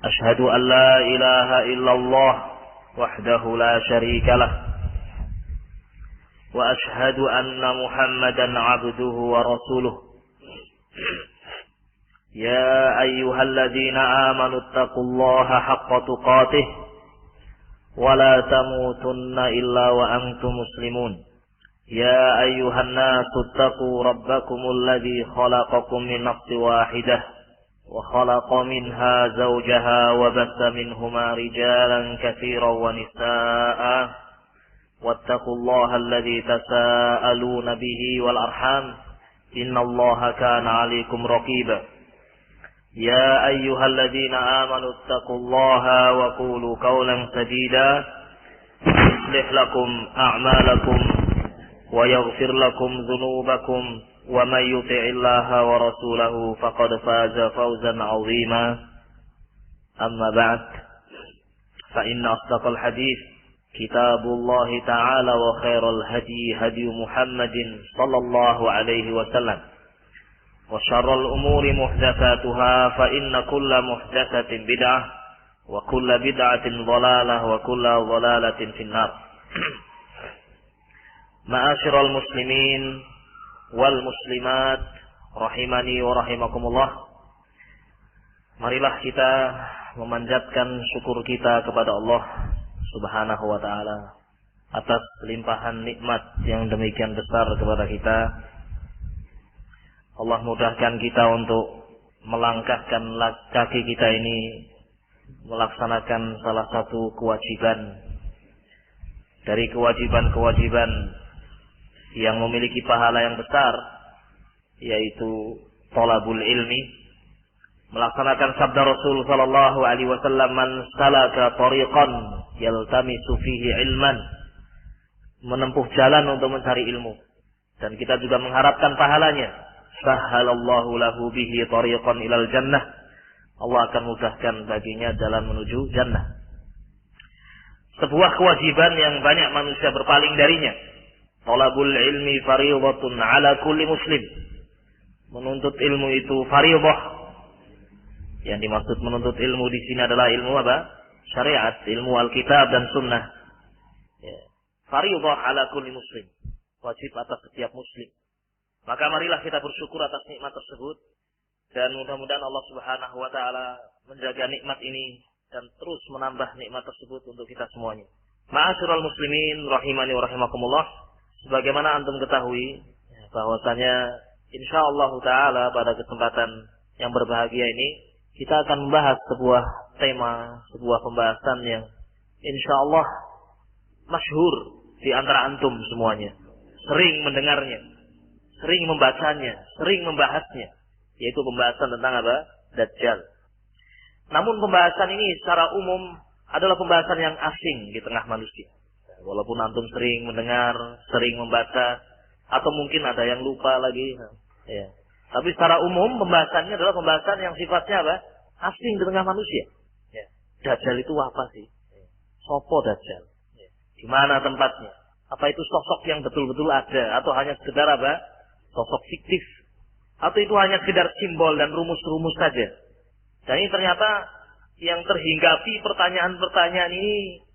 أشهد أن لا إله إلا الله وحده لا شريك له وأشهد أن محمدا عبده ورسوله يا أيها الذين آمنوا اتقوا الله حق تقاته ولا تموتن إلا وأنتم مسلمون يا أيها الناس اتقوا ربكم الذي خلقكم من نفس واحدة وخلق منها زوجها وبث منهما رجالا كثيرا ونساء واتقوا الله الذي تساءلون به والأرحام إن الله كان عليكم رقيبا يا أيها الذين آمنوا اتقوا الله وقولوا قولا سديدا يصلح لكم أعمالكم ويغفر لكم ذنوبكم ومن يطع الله ورسوله فقد فاز فوزا عظيما أما بعد فإن أصدق الحديث كتاب الله تعالى وخير الهدي هدي محمد صلى الله عليه وسلم وشر الأمور محدثاتها فإن كل محدثة بدعة وكل بدعة ضلالة وكل ضلالة في النار. Ma'asyiral muslimin wal muslimat rahimani wa rahimakumullah. Marilah kita memanjatkan syukur kita kepada Allah Subhanahu wa taala atas limpahan nikmat yang demikian besar kepada kita. Allah mudahkan kita untuk melangkahkan kaki kita ini melaksanakan salah satu kewajiban dari kewajiban-kewajiban yang memiliki pahala yang besar, yaitu thalabul ilmi, melaksanakan sabda Rasul sallallahu alaihi wasallam, man salaka tariqan yaltamisu fihi ilman, menempuh jalan untuk mencari ilmu, dan kita juga mengharapkan pahalanya. Sahhalallahu lahu bihi tariqan ilal jannah, Allah akan mudahkan baginya jalan menuju jannah. Sebuah kewajiban yang banyak manusia berpaling darinya. Talabul ilmi fariidatun ala kulli muslim. Menuntut ilmu itu fariidah. Yang dimaksud menuntut ilmu di sini adalah ilmu apa? Syariat, ilmu Alkitab dan Sunnah. Ya. Fariidah ala kulli muslim. Wajib atas setiap muslim. Maka marilah kita bersyukur atas nikmat tersebut, dan mudah-mudahan Allah Subhanahu wa taala menjaga nikmat ini dan terus menambah nikmat tersebut untuk kita semuanya. Ma'asyiral muslimin rahimani wa rahimakumullah. Sebagaimana antum ketahui bahwasanya insyaallah taala pada kesempatan yang berbahagia ini kita akan membahas sebuah tema, sebuah pembahasan yang insyaallah masyhur di antara antum semuanya. Sering mendengarnya, sering membacanya, sering membahasnya, yaitu pembahasan tentang apa? Dajjal. Namun pembahasan ini secara umum adalah pembahasan yang asing di tengah manusia. Walaupun antum sering mendengar, sering membaca, atau mungkin ada yang lupa lagi. Ya. Tapi secara umum pembahasannya adalah pembahasan yang sifatnya apa? Asing di tengah manusia. Ya. Dajjal itu apa sih? Sopo Dajjal? Ya. Di mana tempatnya? Apa itu sosok yang betul-betul ada? Atau hanya sekedar apa? Sosok fiktif? Atau itu hanya sekedar simbol dan rumus-rumus saja? Dan ini ternyata yang terhinggapi pertanyaan-pertanyaan ini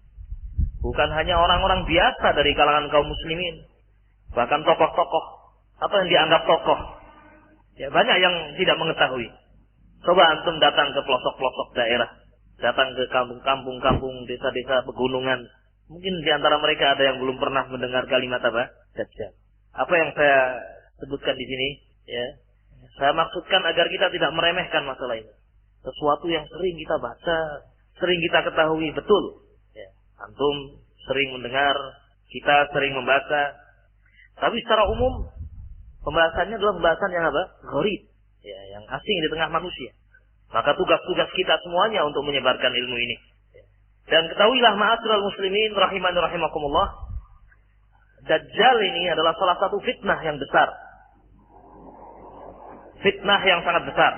bukan hanya orang-orang biasa dari kalangan kaum muslimin, bahkan tokoh-tokoh atau yang dianggap tokoh. Ya, banyak yang tidak mengetahui. Coba antum datang ke pelosok-pelosok daerah, datang ke kampung-kampung, desa-desa pegunungan. Mungkin di antara mereka ada yang belum pernah mendengar kalimat apa? Dajjal. Apa yang saya sebutkan di sini, ya, saya maksudkan agar kita tidak meremehkan masalah ini. Sesuatu yang sering kita baca, sering kita ketahui betul. Antum sering mendengar, kita sering membaca. Tapi secara umum pembahasannya adalah pembahasan yang apa? Gharib, ya, yang asing di tengah manusia. Maka tugas-tugas kita semuanya untuk menyebarkan ilmu ini. Dan ketahuilah ma'asyiral muslimin rahimani rahimakumullah, Dajjal ini adalah salah satu fitnah yang besar. Fitnah yang sangat besar.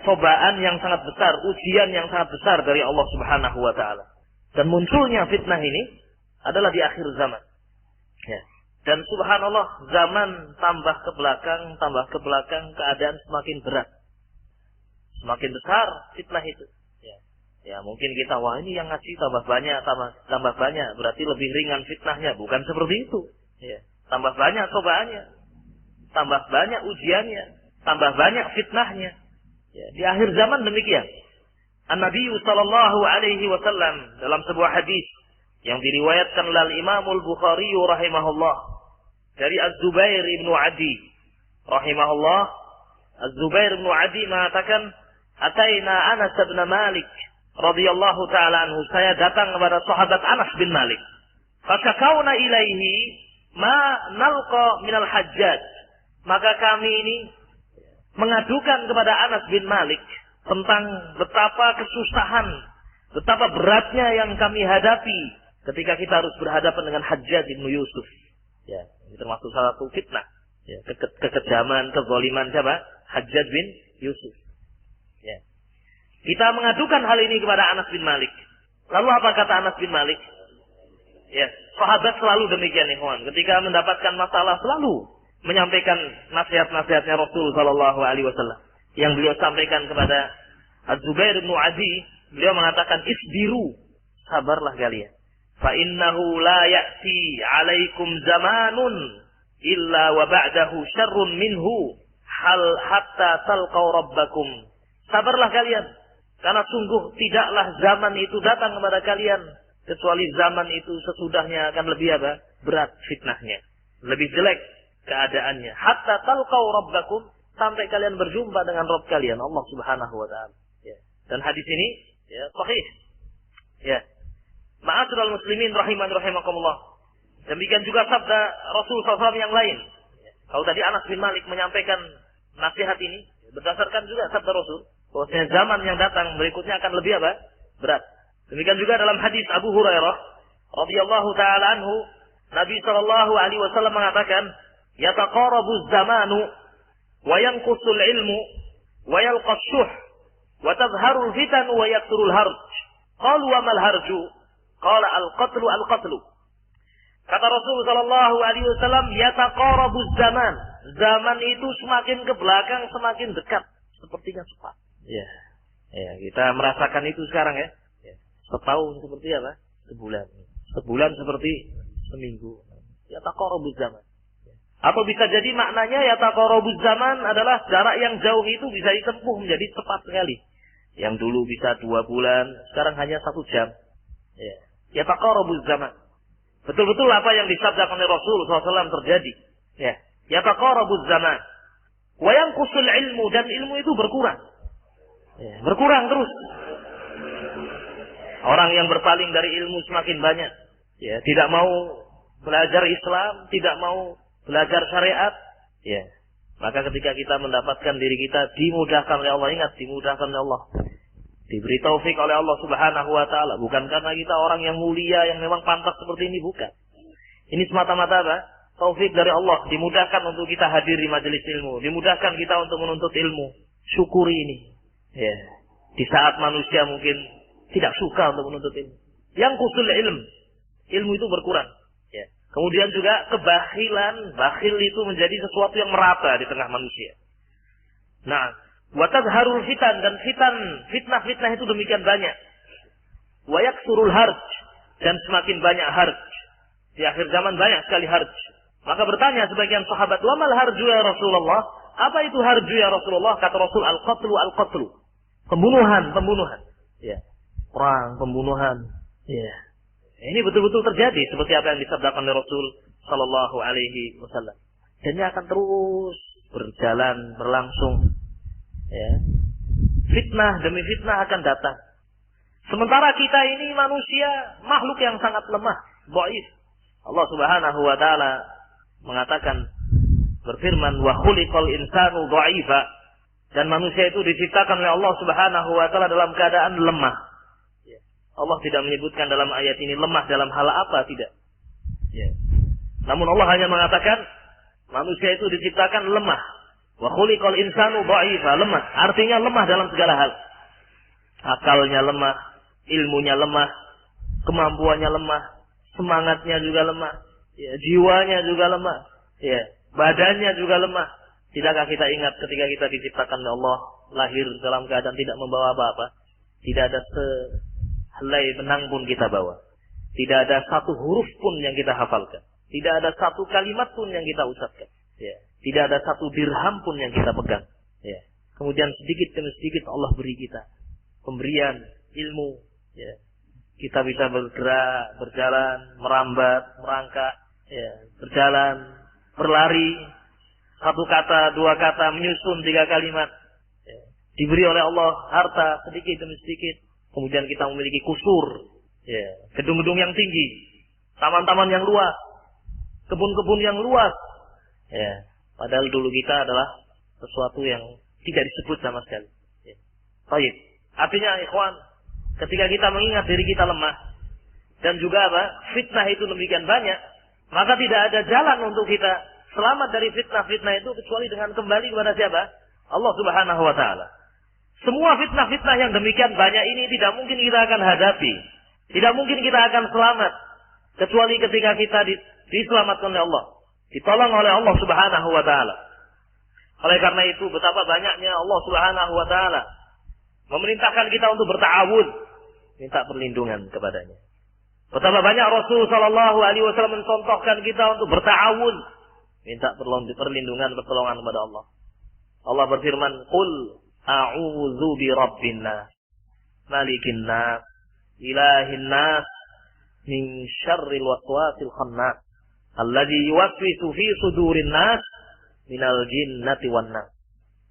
Cobaan yang sangat besar, ujian yang sangat besar dari Allah Subhanahu wa taala. Dan munculnya fitnah ini adalah di akhir zaman. Ya. Dan subhanallah, zaman tambah ke belakang, keadaan semakin berat. semakin besar fitnah itu. Ya, mungkin kita, wah ini yang ngaji tambah banyak, berarti lebih ringan fitnahnya. Bukan seperti itu. Ya. Tambah banyak cobaannya, tambah banyak ujiannya, tambah banyak fitnahnya. Ya, di akhir zaman demikian. An-Nabi sallallahu alaihi wasallam dalam sebuah hadis yang diriwayatkan oleh Imam Al-Bukhari rahimahullah dari Az-Zubair ibn Adi rahimahullah. Az-Zubair ibn Adi mengatakan, "Ataina Anas bin Malik radhiyallahu ta'ala anhu." Saya datang kepada sahabat Anas bin Malik. Fasakauna ilaihi ma nalqa minal hajjaj. Maka kami ini mengadukan kepada Anas bin Malik tentang betapa kesusahan, betapa beratnya yang kami hadapi ketika kita harus berhadapan dengan Hajjaj bin Yusuf. Ya, ini termasuk salah satu fitnah. Ya, kekejaman, kezaliman siapa? Hajjaj bin Yusuf. Ya. Kita mengadukan hal ini kepada Anas bin Malik. Lalu apa kata Anas bin Malik? Ya, sahabat selalu demikian, ikhwan. Ketika mendapatkan masalah selalu menyampaikan nasihat-nasihatnya Rasul sallallahu alaihi wasallam. Yang beliau sampaikan kepada Az-Zubair bin Adi, beliau mengatakan, "Isbiru, sabarlah kalian. Fa innahu la ya'ti 'alaikum zamanun illa wa ba'dahu syarrun minhu hatta talqaw rabbakum." Sabarlah kalian, karena sungguh tidaklah zaman itu datang kepada kalian kecuali zaman itu sesudahnya akan lebih apa? Berat fitnahnya, lebih jelek keadaannya. Hatta talqaw rabbakum, sampai kalian berjumpa dengan Rabb kalian, Allah Subhanahu wa taala. Ya. Dan hadis ini ya sahih. Ya. Ma'asyiral muslimin rahimakumullah. Demikian juga sabda Rasul SAW yang lain. Ya. Kalau tadi Anas bin Malik menyampaikan nasihat ini berdasarkan juga sabda Rasul, bahwasanya zaman yang datang berikutnya akan lebih apa? Berat. Demikian juga dalam hadis Abu Hurairah radhiyallahu taala anhu, Nabi sallallahu alaihi wasallam mengatakan, "Yataqarabu zamanu wa yanqusul ilmu wa yalqa syuh wa tadhharul fitan wa yakthurul harj." Qalu wa mal harju? Qala al-qatlu al-qatlu. Kata Rasul sallallahu alaihi wasallam, "Yataqarabu zaman." Zaman itu semakin ke belakang semakin dekat, sepertinya cepat. Ya. Ya, kita merasakan itu sekarang ya. Setahun seperti apa? Sebulan. Sebulan seperti seminggu. Yataqarabuz zaman. Atau bisa jadi maknanya yataqarabuz zaman adalah jarak yang jauh itu bisa ditempuh menjadi cepat sekali. Yang dulu bisa 2 bulan, sekarang hanya 1 jam. Ya. Yataqarabuz zaman. Betul-betul apa yang disabdakan oleh Rasul SAW terjadi. Ya. Yataqarabuz zaman. Wa yanqusul ilmu, dan ilmu itu berkurang. Ya. Berkurang terus. Orang yang berpaling dari ilmu semakin banyak. Ya, tidak mau belajar Islam, tidak mau belajar syariat. Ya. Maka ketika kita mendapatkan diri kita dimudahkan oleh Allah, ingat dimudahkan oleh Allah. Diberi taufik oleh Allah Subhanahu wa taala, bukan karena kita orang yang mulia yang memang pantas seperti ini, bukan. Ini semata-mata apa? Taufik dari Allah, dimudahkan untuk kita hadir di majelis ilmu, dimudahkan kita untuk menuntut ilmu. Syukuri ini. Ya. Di saat manusia mungkin tidak suka untuk menuntut ilmu. Yang kusul ilmu itu berkurang. Ya. Kemudian juga kebahilan, bakhil itu menjadi sesuatu yang merata di tengah manusia. Nah, wa tadharul fitan, dan fitnah-fitnah itu demikian banyak. Wa yaksurul harj, dan semakin banyak harj. Di akhir zaman banyak sekali harj. Maka bertanya sebagian sahabat, "Wa mal harju ya Rasulullah?" Apa itu harju ya Rasulullah? Kata Rasul, al-qatlu al-qatlu. Pembunuhan. Ya. Perang, pembunuhan. Ya. Ini betul-betul terjadi seperti apa yang disabdakan oleh Rasul sallallahu alaihi wasallam. Dan ini akan terus berjalan, berlangsung. Ya. Fitnah demi fitnah akan datang. Sementara kita ini manusia, makhluk yang sangat lemah, dhaif. Allah Subhanahu wa taala mengatakan, berfirman, "Wa khuliqal insanu dha'ifa." Dan manusia itu diciptakan oleh Allah Subhanahu wa taala dalam keadaan lemah. Allah tidak menyebutkan dalam ayat ini lemah dalam hal apa, tidak. Ya. Namun Allah hanya mengatakan manusia itu diciptakan lemah. Wa khuliqal insanu dha'ifa, lemah. Artinya lemah dalam segala hal. Akalnya lemah, ilmunya lemah, kemampuannya lemah, semangatnya juga lemah, ya, jiwanya juga lemah, ya, badannya juga lemah. Tidakkah kita ingat ketika kita diciptakan oleh Allah lahir dalam keadaan tidak membawa apa-apa. Tidak ada sehelai benang pun kita bawa. Tidak ada satu huruf pun yang kita hafalkan. Tidak ada satu kalimat pun yang kita ucapkan. Ya. Tidak ada satu dirham pun yang kita pegang. Ya. Kemudian sedikit demi sedikit Allah beri kita pemberian ilmu. Ya. Kita bisa bergerak, berjalan, merambat, merangkak, ya. Berjalan, berlari, satu kata, dua kata, menyusun 3 kalimat. Ya. Diberi oleh Allah harta sedikit demi sedikit. Kemudian kita memiliki kusur, ya. Gedung-gedung yang tinggi, taman-taman yang luas, kebun-kebun yang luas. Ya. Padahal dulu kita adalah sesuatu yang tidak disebut sama sekali. Ya. Baik. Artinya, ikhwan, ketika kita mengingat diri kita lemah dan juga fitnah itu demikian banyak, maka tidak ada jalan untuk kita selamat dari fitnah-fitnah itu kecuali dengan kembali kepada siapa? Allah Subhanahu wa taala. Semua fitnah-fitnah yang demikian banyak ini tidak mungkin kita akan hadapi. Tidak mungkin kita akan selamat kecuali ketika kita diselamatkan oleh Allah, ditolong oleh Allah Subhanahu wa taala. Oleh karena itu betapa banyaknya Allah Subhanahu wa taala memerintahkan kita untuk berta'awud, minta perlindungan kepadanya. Betapa banyak Rasul sallallahu alaihi wasallam mencontohkan kita untuk berta'awud, minta perlindungan, pertolongan kepada Allah. Allah berfirman, "Qul a'udzu bi rabbin nas, malikin nas, ilahin nas, min syarril waswasil khannas, alladzi yuwaswisu fi sudurin nas, minal jinnati wan nas."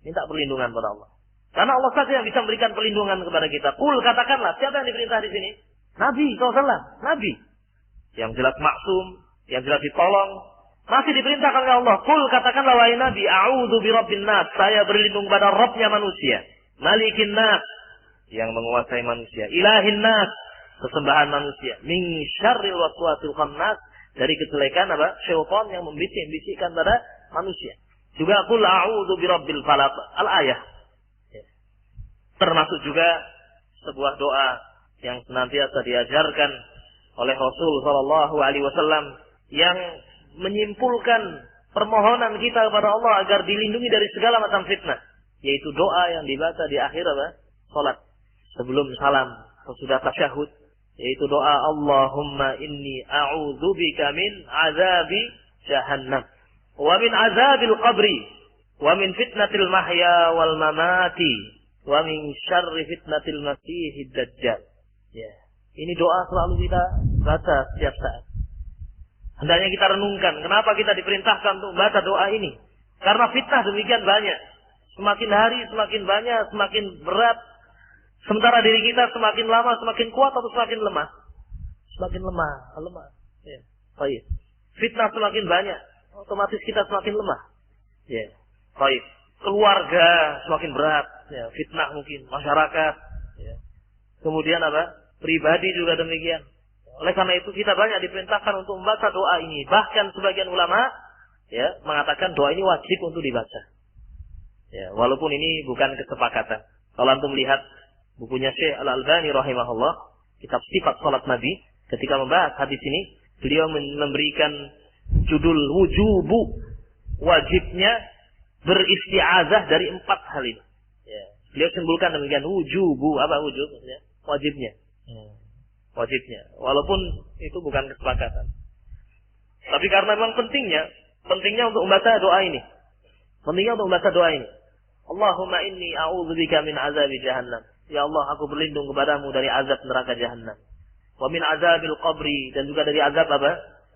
Minta perlindungan kepada Allah. Karena Allah saja yang bisa memberikan perlindungan kepada kita. Qul, katakanlah, siapa yang diperintah di sini? Nabi SAW, Nabi. Yang jelas maksum, yang jelas ditolong. Masih diperintahkan oleh Allah. Qul, katakanlah wahai Nabi, a'udzu birabbin nas, saya berlindung pada Rabbnya manusia. Malikin nas, yang menguasai manusia. Ilahin nas, sesembahan manusia. Min syarril waswasil khannas, dari kejelekan syaitan yang membisik-bisikkan pada manusia. Juga qul a'udzu birabbil falaq, al-ayah. Termasuk juga sebuah doa yang senantiasa diajarkan oleh Rasul sallallahu alaihi wasallam yang menyimpulkan permohonan kita kepada Allah agar dilindungi dari segala macam fitnah, yaitu doa yang dibaca di akhir salat sebelum salam sesudah tasyahud, yaitu doa Allahumma inni a'udzubika min azabi jahannam wa min azabil qabri wa min fitnatil mahya wal mamati wa min syarri fitnatil masiihid dajjal. Ya. Ini doa selalu kita baca setiap saat. Hendaknya kita renungkan kenapa kita diperintahkan untuk baca doa ini. Karena fitnah demikian banyak. Semakin hari semakin banyak, semakin berat. Sementara diri kita semakin lama semakin kuat atau semakin lemah? Semakin lemah. Ya. Baik. Fitnah semakin banyak, otomatis kita semakin lemah. Ya. Baik. Keluarga semakin berat, ya, fitnah mungkin, masyarakat, ya. Kemudian pribadi juga demikian. Oleh karena itu kita banyak diperintahkan untuk membaca doa ini. Bahkan sebagian ulama ya mengatakan doa ini wajib untuk dibaca. Ya, walaupun ini bukan kesepakatan. Kalau antum lihat bukunya Syekh Al-Albani rahimahullah, kitab Sifat Salat Nabi, ketika membahas hadis ini, beliau memberikan judul wujubu, wajibnya beristiazah dari 4 hal ini. Ya. Beliau simpulkan demikian, wujubu, apa wujub? Ya. Wajibnya. Wajibnya. Walaupun itu bukan kesepakatan. Tapi karena memang pentingnya untuk membaca doa ini. Pentingnya untuk membaca doa ini. Allahumma inni a'udzubika min azabi jahannam. Ya Allah, aku berlindung kepadamu dari azab neraka jahannam. Wa min azabil qabri, dan juga dari azab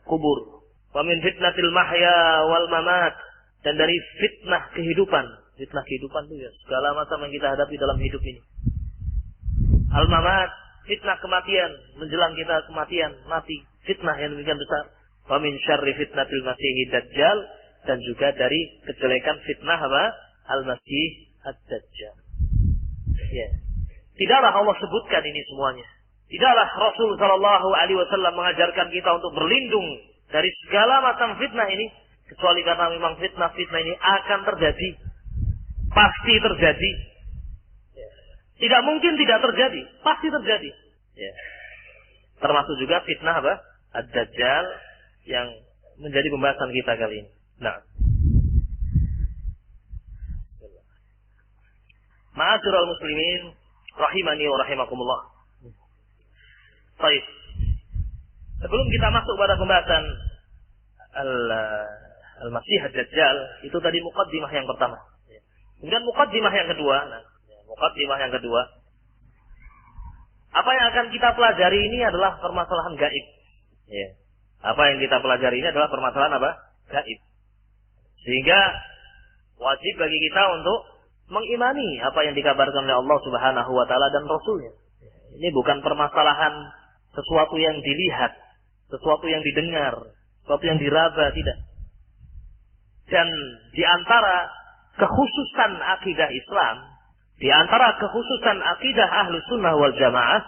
kubur. Wa min fitnatil mahya wal mamat, dan dari fitnah kehidupan. Fitnah kehidupan itu ya segala macam yang kita hadapi dalam hidup ini. Al-mamat, fitnah kematian, menjelang kita kematian, mati. Fitnah yang demikian besar. Wa min syarri fitnatil masiihid dajjal, dan juga dari kejelekan fitnah al-masih ad-dajjal. Ya. Tidaklah Allah sebutkan ini semuanya. Tidaklah Rasul sallallahu alaihi wasallam mengajarkan kita untuk berlindung dari segala macam fitnah ini, kecuali karena memang fitnah-fitnah ini akan terjadi. Pasti terjadi. Ya. Tidak mungkin tidak terjadi. Pasti terjadi. Ya. Termasuk juga fitnah ad-dajjal yang menjadi pembahasan kita kali ini. Nah. Ma'asyiral muslimin rahimani wa rahimakumullah. Baik. Sebelum kita masuk pada pembahasan Al-Masih Ad-Dajjal, itu tadi muqaddimah yang pertama. Kemudian muqaddimah yang kedua. Muqaddimah yang kedua. Apa yang akan kita pelajari ini adalah permasalahan gaib. Ya. Apa yang kita pelajari ini adalah permasalahan apa? Gaib. Sehingga wajib bagi kita untuk mengimani apa yang dikabarkan oleh Allah Subhanahu wa taala dan Rasulnya. Ini bukan permasalahan sesuatu yang dilihat, sesuatu yang didengar, sesuatu yang diraba, tidak. Dan di antara kekhususan akidah Islam, di antara kekhususan akidah Ahlus Sunnah wal Jamaah,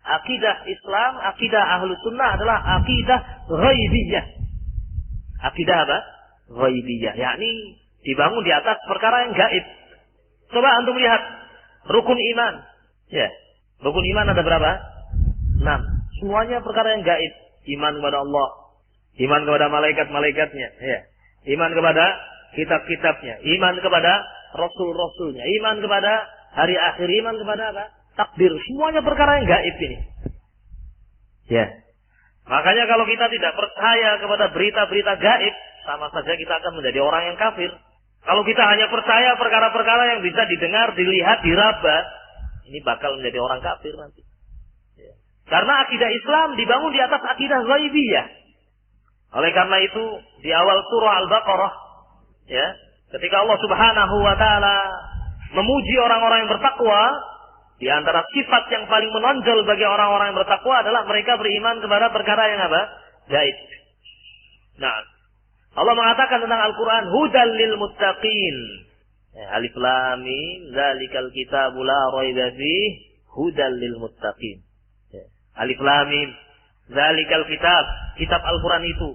akidah Islam, akidah Ahlus Sunnah adalah akidah ghaibiyah. Akidah apa? Ghaibiyah, yakni dibangun di atas perkara yang gaib. Coba antum lihat rukun iman. Ya, rukun iman ada berapa? 6. Semuanya perkara yang gaib. Iman kepada Allah, iman kepada malaikat-malaikatnya, ya. Iman kepada kitab-kitabnya, iman kepada rasul-rasulnya, iman kepada hari akhir, iman kepada apa? Takdir. Semuanya perkara yang gaib ini. Ya. Makanya kalau kita tidak percaya kepada berita-berita gaib, sama saja kita akan menjadi orang yang kafir. Kalau kita hanya percaya perkara-perkara yang bisa didengar, dilihat, diraba, ini bakal menjadi orang kafir nanti. Ya. Karena akidah Islam dibangun di atas akidah ghaibiyah. Oleh karena itu, di awal surah Al-Baqarah, ya, ketika Allah Subhanahu wa taala memuji orang-orang yang bertakwa, di antara sifat yang paling menonjol bagi orang-orang yang bertakwa adalah mereka beriman kepada perkara yang apa? Gaib. Nah, Allah mengatakan tentang Al-Quran, hudal lil muttaqin. Alif lam mim, zalikal kitabul la raiba fihi, hudal lil muttaqin. Alif lam mim, zalikal kitab, kitab Al-Quran itu,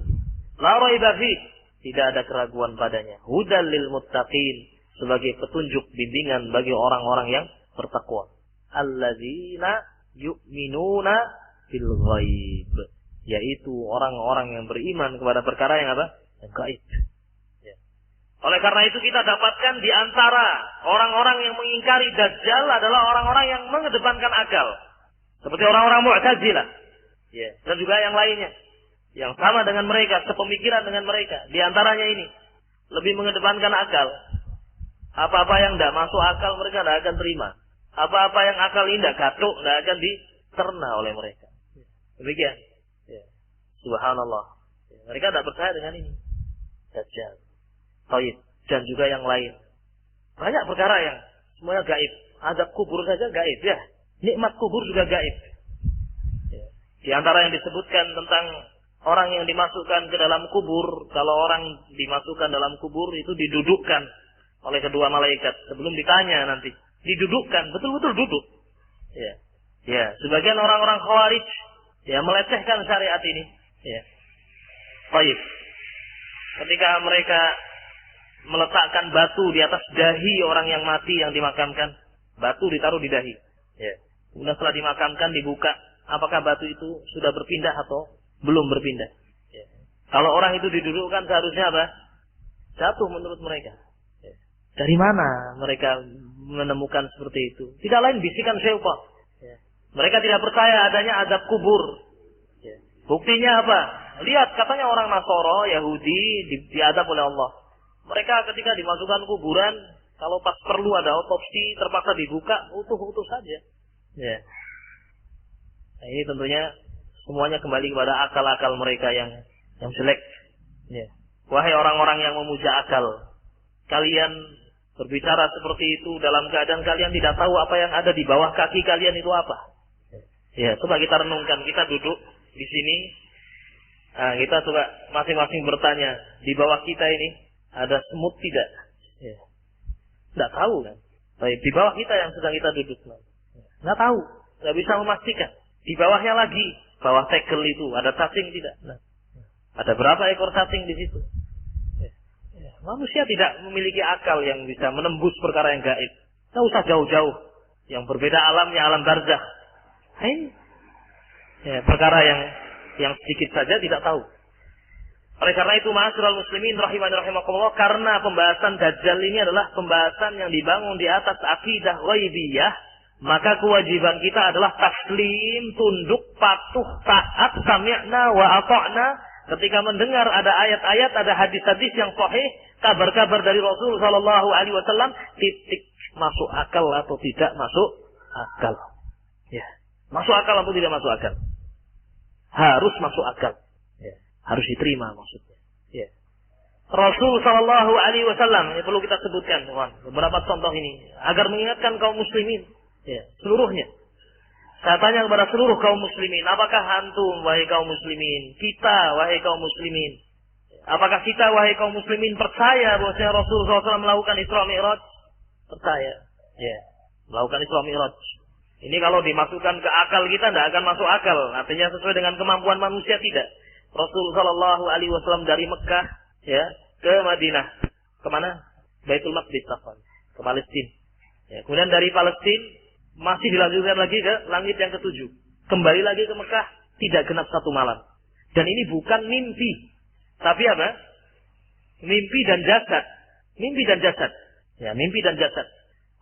la raiba fihi, tidak ada keraguan padanya. Hudal lil muttaqin, sebagai petunjuk bimbingan bagi orang-orang yang bertakwa. Alladzina yu'minuna bil ghaib, yaitu orang-orang yang beriman kepada perkara yang apa? Yang gaib. Ya. Oleh karena itu kita dapatkan di antara orang-orang yang mengingkari Dajjal adalah orang-orang yang mengedepankan akal, seperti orang-orang Mu'tazilah, ya, dan juga yang lainnya yang sama dengan mereka, sepemikiran dengan mereka. Di antaranya ini lebih mengedepankan akal. Apa-apa yang tidak masuk akal mereka tidak akan terima. Apa-apa yang akal ini tidak gatuk, tidak akan dicerna oleh mereka. Demikian. Ya. Subhanallah. Ya. Mereka tidak percaya dengan ini. Dajjal, Taib, dan juga yang lain. Banyak perkara yang semuanya gaib. Azab kubur saja gaib, ya. Nikmat kubur juga gaib. Ya. Di antara yang disebutkan tentang orang yang dimasukkan ke dalam kubur, kalau orang dimasukkan dalam kubur itu didudukkan oleh kedua malaikat sebelum ditanya nanti. Didudukkan, betul-betul duduk. Ya. Ya, sebagian orang-orang Khawarij ya melecehkan syariat ini. Ya. Taib. Ketika mereka meletakkan batu di atas dahi orang yang mati yang dimakamkan, batu ditaruh di dahi. Ya. Kemudian setelah dimakamkan dibuka, apakah batu itu sudah berpindah atau belum berpindah? Ya. Kalau orang itu didudukkan seharusnya apa? Jatuh menurut mereka. Ya. Dari mana mereka menemukan seperti itu? Tidak lain bisikan syaitan. Ya. Mereka tidak percaya adanya azab kubur. Ya. Buktinya apa? Lihat, katanya orang Nasoro, Yahudi diadab oleh Allah. Mereka ketika dimasukkan kuburan, kalau pas perlu ada otopsi, terpaksa dibuka, utuh-utuh saja. Ya. Nah, ini tentunya semuanya kembali kepada akal-akal mereka yang jelek. Ya. Wahai orang-orang yang memuja akal, kalian berbicara seperti itu dalam keadaan kalian tidak tahu apa yang ada di bawah kaki kalian itu apa. Ya, coba kita renungkan, kita duduk di sini. Nah, kita coba masing-masing bertanya, di bawah kita ini ada semut tidak? Ya. Tidak tahu kan? Baik, di bawah kita yang sedang kita duduk. Nggak tahu, nggak bisa memastikan. Di bawahnya lagi, bawah tegel itu ada cacing tidak? Nah, ada berapa ekor cacing di situ? Ya. Ya. Manusia tidak memiliki akal yang bisa menembus perkara yang gaib. Nggak usah jauh-jauh. Yang berbeda alamnya, alam barzakh. Ini ya, perkara yang sedikit saja tidak tahu. Oleh karena itu, ma'asyiral muslimin rahimani rahimakumullah, karena pembahasan Dajjal ini adalah pembahasan yang dibangun di atas akidah ghaibiyah, maka kewajiban kita adalah taslim, tunduk, patuh, taat, sami'na wa ata'na. Ketika mendengar ada ayat-ayat, ada hadis-hadis yang sahih, kabar-kabar dari Rasul sallallahu alaihi wasallam, titik, masuk akal atau tidak masuk akal. Ya, masuk akal atau tidak masuk akal? Harus masuk akal. Ya, harus diterima maksudnya. Ya. Rasul sallallahu alaihi wasallam, ini perlu kita sebutkan, teman, beberapa contoh ini agar mengingatkan kaum muslimin, ya, seluruhnya. Saya tanya kepada seluruh kaum muslimin, apakah antum wahai kaum muslimin, kita wahai kaum muslimin, apakah kita wahai kaum muslimin percaya bahwa Rasul SAW melakukan Isra Mi'raj? Percaya. Ya, melakukan Isra Mi'raj. Ini kalau dimasukkan ke akal kita tidak akan masuk akal. Artinya sesuai dengan kemampuan manusia tidak. Rasul sallallahu alaihi wasallam dari Mekah, ya, ke Madinah. Kemana? Baitul Maqdis, ke Palestina. Ya, kemudian dari Palestina masih dilanjutkan lagi ke langit yang ke-7. Kembali lagi ke Mekah, tidak genap 1 malam. Dan ini bukan mimpi. Tapi apa? Mimpi dan jasad. Mimpi dan jasad. Ya, mimpi dan jasad.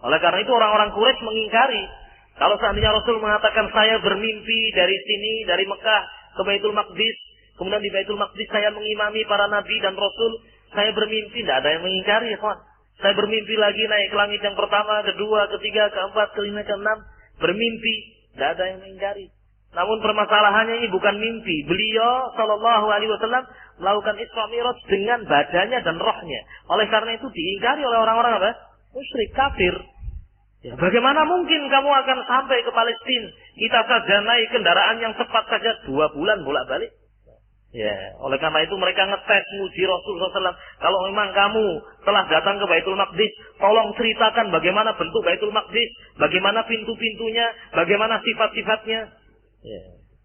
Oleh karena itu orang-orang Quraisy mengingkari. Kalau seandainya Rasul mengatakan saya bermimpi dari sini, dari Mekah ke Baitul Maqdis, kemudian di Baitul Maqdis saya mengimami para nabi dan Rasul, saya bermimpi, tidak ada yang mengingkari, ya kawan. Saya bermimpi lagi naik ke langit yang pertama, kedua, ketiga, keempat, kelima, keenam. Bermimpi. Tidak ada yang mengingkari. Namun permasalahannya ini bukan mimpi. Beliau sallallahu alaihi wasallam melakukan Isra Mi'raj dengan badannya dan rohnya. Oleh karena itu diingkari oleh orang-orang apa? Musyrik, kafir. Ya, bagaimana mungkin kamu akan sampai ke Palestina? Kita saja naik kendaraan yang cepat saja 2 bulan bolak-balik. Ya, oleh karena itu mereka ngetes muji Rasulullah SAW. Kalau memang kamu telah datang ke Baitul Maqdis, tolong ceritakan bagaimana bentuk Baitul Maqdis, bagaimana pintu-pintunya, bagaimana sifat-sifatnya. Ya.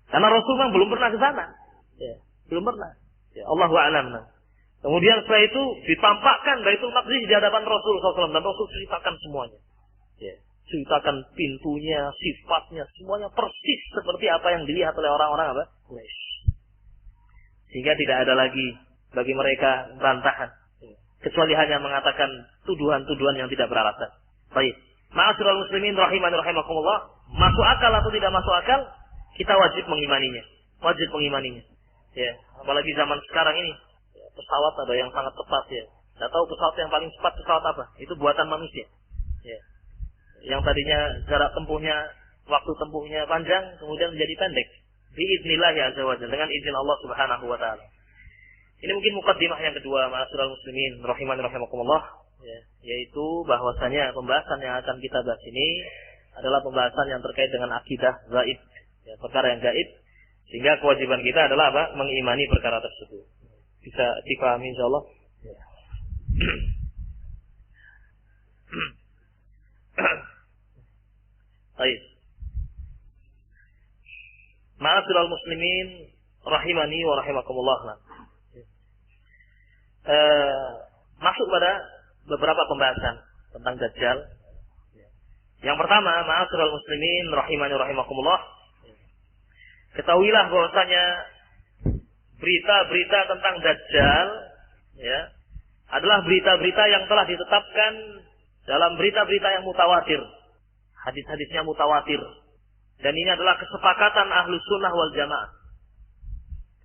Karena Rasulullah belum pernah ke sana. Ya, belum pernah. Ya, Allahu a'lam. Kemudian setelah itu ditampakkan Baitul Maqdis di hadapan Rasulullah SAW dan Rasul ceritakan semuanya. Ya, ceritakan pintunya, sifatnya, semuanya persis seperti apa yang dilihat oleh orang-orang apa? Quraisy. Sehingga tidak ada lagi bagi mereka bantahan. Kecuali hanya mengatakan tuduhan-tuduhan yang tidak beralasan. Baik. Ma'asyiral muslimin rahimani rahimakumullah. Masuk akal atau tidak masuk akal, kita wajib mengimaninya. Wajib mengimaninya. Ya, apalagi zaman sekarang ini, ya, pesawat ada yang sangat cepat ya. Tidak tahu pesawat yang paling cepat pesawat apa? Itu buatan manusia. Ya. Yang tadinya jarak tempuhnya, waktu tempuhnya panjang, kemudian menjadi pendek. Biiznillah azza wa jalla, dengan izin Allah Subhanahu wa taala. Ini mungkin mukaddimah yang kedua, ma'asyiral muslimin rahimani rahimakumullah, ya, yaitu bahwasanya pembahasan yang akan kita bahas ini adalah pembahasan yang terkait dengan akidah gaib, ya, perkara yang gaib, sehingga kewajiban kita adalah apa? Mengimani perkara tersebut. Bisa dipahami insyaallah. Ya. Baik. Ma'asyiral muslimin rahimani wa rahimakumullah. Masuk pada beberapa pembahasan tentang Dajjal. Yang pertama, ma'asyiral muslimin rahimani wa rahimakumullah. Ketahuilah bahwasanya berita-berita tentang Dajjal, ya, adalah berita-berita yang telah ditetapkan dalam berita-berita yang mutawatir. Hadis-hadisnya mutawatir. Dan ini adalah kesepakatan Ahlus Sunnah wal Jamaah.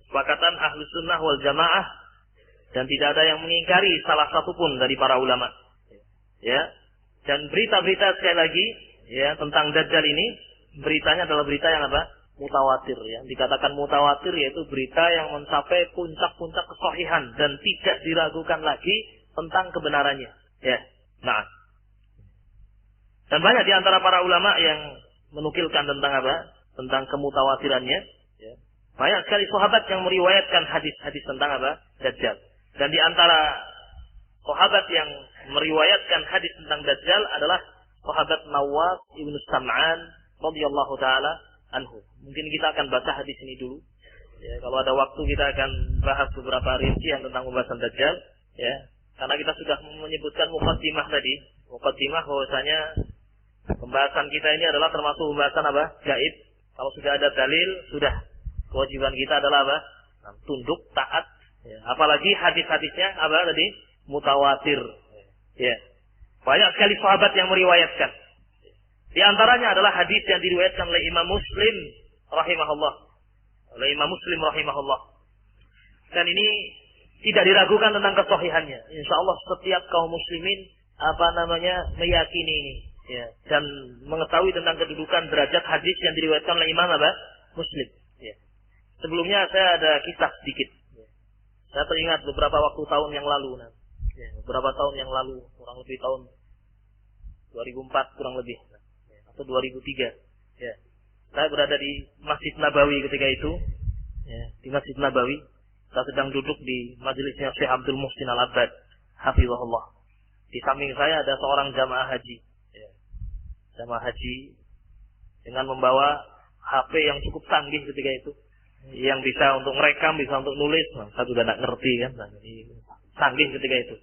Kesepakatan Ahlus Sunnah wal Jamaah. Dan tidak ada yang mengingkari salah satu pun dari para ulama. Ya. Dan berita-berita sekali lagi, ya, tentang Dajjal ini, beritanya adalah berita yang apa? Mutawatir. Ya. Dikatakan mutawatir yaitu berita yang mencapai puncak-puncak kesahihan dan tidak diragukan lagi tentang kebenarannya. Ya. Nah. Dan banyak di antara para ulama yang menukilkan tentang apa? Tentang kemutawatirannya. Ya. Banyak sekali sahabat yang meriwayatkan hadis-hadis tentang apa? Dajjal. Dan di antara sahabat yang meriwayatkan hadis tentang Dajjal adalah sahabat Nawas ibnu Sam'an radhiyallahu taala anhu. Mungkin kita akan baca hadis ini dulu. Ya, kalau ada waktu kita akan bahas beberapa rincian tentang pembahasan Dajjal. Ya, karena kita sudah menyebutkan muqaddimah tadi. Muqaddimah bahwasanya pembahasan kita ini adalah termasuk pembahasan apa? Gaib. Kalau sudah ada dalil, sudah. Kewajiban kita adalah apa? Tunduk, taat, Ya, apalagi hadis-hadisnya apa tadi? Mutawatir. Ya. Banyak sekali sahabat yang meriwayatkan. Di antaranya adalah hadis yang diriwayatkan oleh Imam Muslim rahimahullah. Dan ini tidak diragukan tentang kesahihannya. Insyaallah setiap kaum muslimin meyakini ini, ya, dan mengetahui tentang kedudukan derajat hadis yang diriwayatkan oleh Imam Muslim. Ya. Sebelumnya saya ada kisah sedikit. Ya. Saya teringat beberapa tahun yang lalu, kurang lebih tahun 2004 kurang lebih, atau 2003. Ya. Saya berada di Masjid Nabawi ketika itu, ya, di Masjid Nabawi. Saya sedang duduk di majelisnya Syekh Abdul Muhsin Al-Abbad, hafizahullah. Di samping saya ada seorang jamaah haji, ya. Jamaah haji dengan membawa HP yang cukup canggih ketika itu, yang bisa untuk merekam, bisa untuk nulis. Nah, saya juga tidak ngerti kan, canggih ketika itu.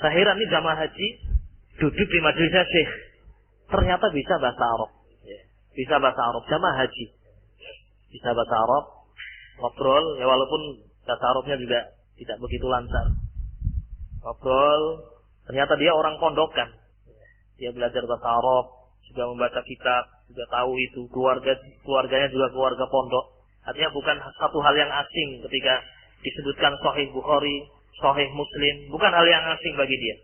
Saya heran nih jamaah haji duduk di majelisnya Syekh, ternyata bisa bahasa Arab, ya. Bisa bahasa Arab, jamaah haji bisa bahasa Arab, ngobrol, ya walaupun bahasa Arabnya juga tidak begitu lancar. Ngobrol, ternyata dia orang pondokan. Dia belajar bahasa Arab, juga membaca kitab, juga tahu itu. Keluarganya juga keluarga pondok. Artinya bukan satu hal yang asing ketika disebutkan Sahih Bukhari, Sahih Muslim. Bukan hal yang asing bagi dia.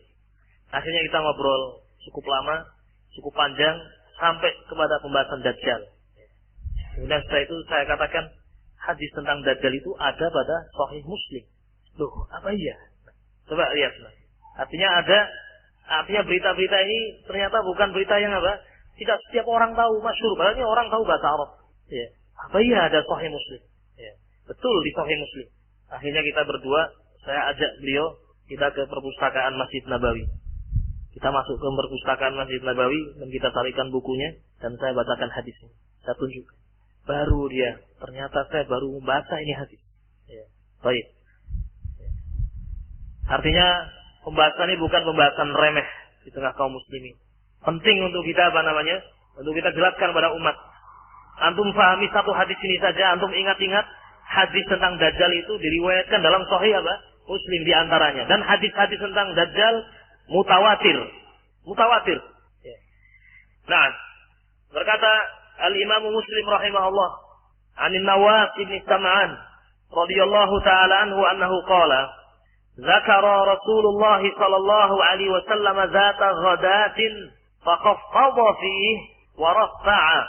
Akhirnya kita ngobrol cukup lama, cukup panjang, sampai kepada pembahasan Dajjal. Kemudian setelah itu saya katakan, hadis tentang Dajjal itu ada pada Sahih Muslim. Loh, apa iya? Coba lihat. Artinya berita-berita ini ternyata bukan berita yang tidak setiap orang tahu, masyhur. Padahal orang tahu bahasa Arab. Ya. Apa iya ada Sahih Muslim? Ya. Betul di Sahih Muslim. Akhirnya kita berdua, saya ajak beliau, kita ke perpustakaan Masjid Nabawi. Kita masuk ke perpustakaan Masjid Nabawi dan kita carikan bukunya dan saya bacakan hadisnya. Saya tunjukkan. Baru dia, ternyata saya baru membaca ini hadis. Ya. Baik. Ya. Artinya pembahasan ini bukan pembahasan remeh di tengah kaum muslimin. Penting untuk kita untuk kita jelaskan pada umat. Antum pahami satu hadis ini saja, antum ingat-ingat hadis tentang Dajjal itu diriwayatkan dalam Sahih Muslim di antaranya. Dan hadis-hadis tentang Dajjal mutawatir. Ya. Nah, berkata Al-Imam Muslim rahimahullah, Anin Nawas ibn Sam'an radhiyallahu ta'ala anhu annahu qala, Zakara Rasulullah sallallahu alaihi wasallam zata ghadatin faqaffadha fihi wa rafa'a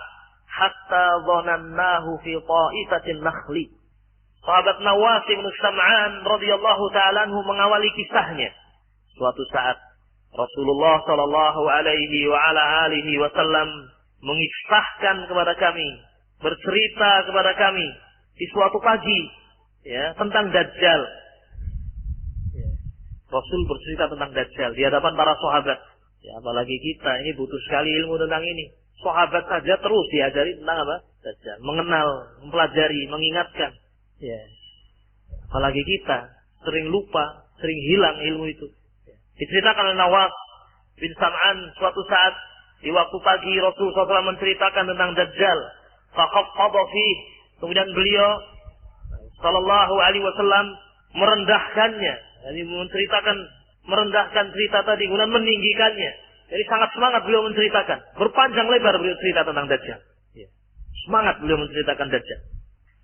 hatta dhanannahu fi ta'ifatin nakhli. Sahabat Nawas ibn Sam'an radhiyallahu ta'ala anhu mengawali kisahnya. Suatu saat Rasulullah sallallahu alaihi wa ala alihi wasallam mengisahkan kepada kami, bercerita kepada kami di suatu pagi, ya, tentang Dajjal. Ya. Rasul bercerita tentang Dajjal di hadapan para sahabat. Ya, apalagi kita ini butuh sekali ilmu tentang ini. Sahabat saja terus diajari tentang Dajjal, mengenal, mempelajari, mengingatkan. Ya. Apalagi kita sering lupa, sering hilang ilmu itu. Ya. Diceritakan oleh Nawas bin Sam'an suatu saat di waktu pagi Rasulullah SAW menceritakan tentang Dajjal. Faqaffadha fihi. Kemudian beliau sallallahu alaihi wasallam merendahkannya. Jadi merendahkan cerita tadi, kemudian meninggikannya. Jadi sangat semangat beliau menceritakan. Berpanjang lebar beliau cerita tentang Dajjal. Ya. Semangat beliau menceritakan Dajjal.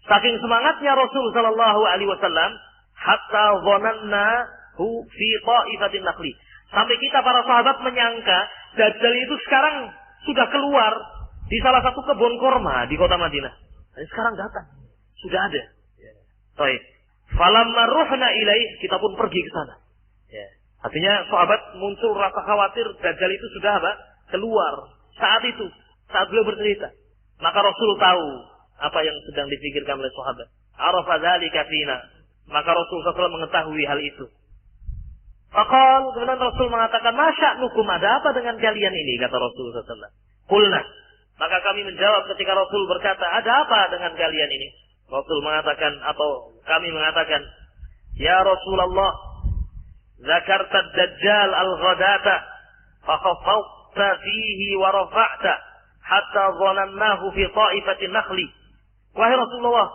Saking semangatnya Rasul sallallahu alaihi wasallam, hatta dhanannahu fi ta'ifatin nakhli. Sampai kita para sahabat menyangka Dajjal itu sekarang sudah keluar di salah satu kebun kurma di kota Madinah. Dan sekarang datang, sudah ada. Baik. Falamma ruhna ilaih, kita pun pergi ke sana. Ya. Artinya sahabat muncul rasa khawatir Dajjal itu sudah keluar saat itu, saat beliau bercerita. Maka Rasul tahu apa yang sedang dipikirkan oleh sahabat. Arafa dzalika fina. Maka Rasul SAW mengetahui hal itu. Faqal, kemudian Rasul mengatakan, "Masya'nukum, ada apa dengan kalian ini?" kata Rasul SAW. Qulna, maka kami menjawab ketika Rasul berkata, "Ada apa dengan kalian ini?" Rasul mengatakan, atau kami mengatakan, "Ya Rasulullah, zakarta Dajjal al-ghadata, fakhaffawta fihi wa rafa'ta, hatta dhanannahu fi ta'ifatin nakhli." Wahai Rasulullah,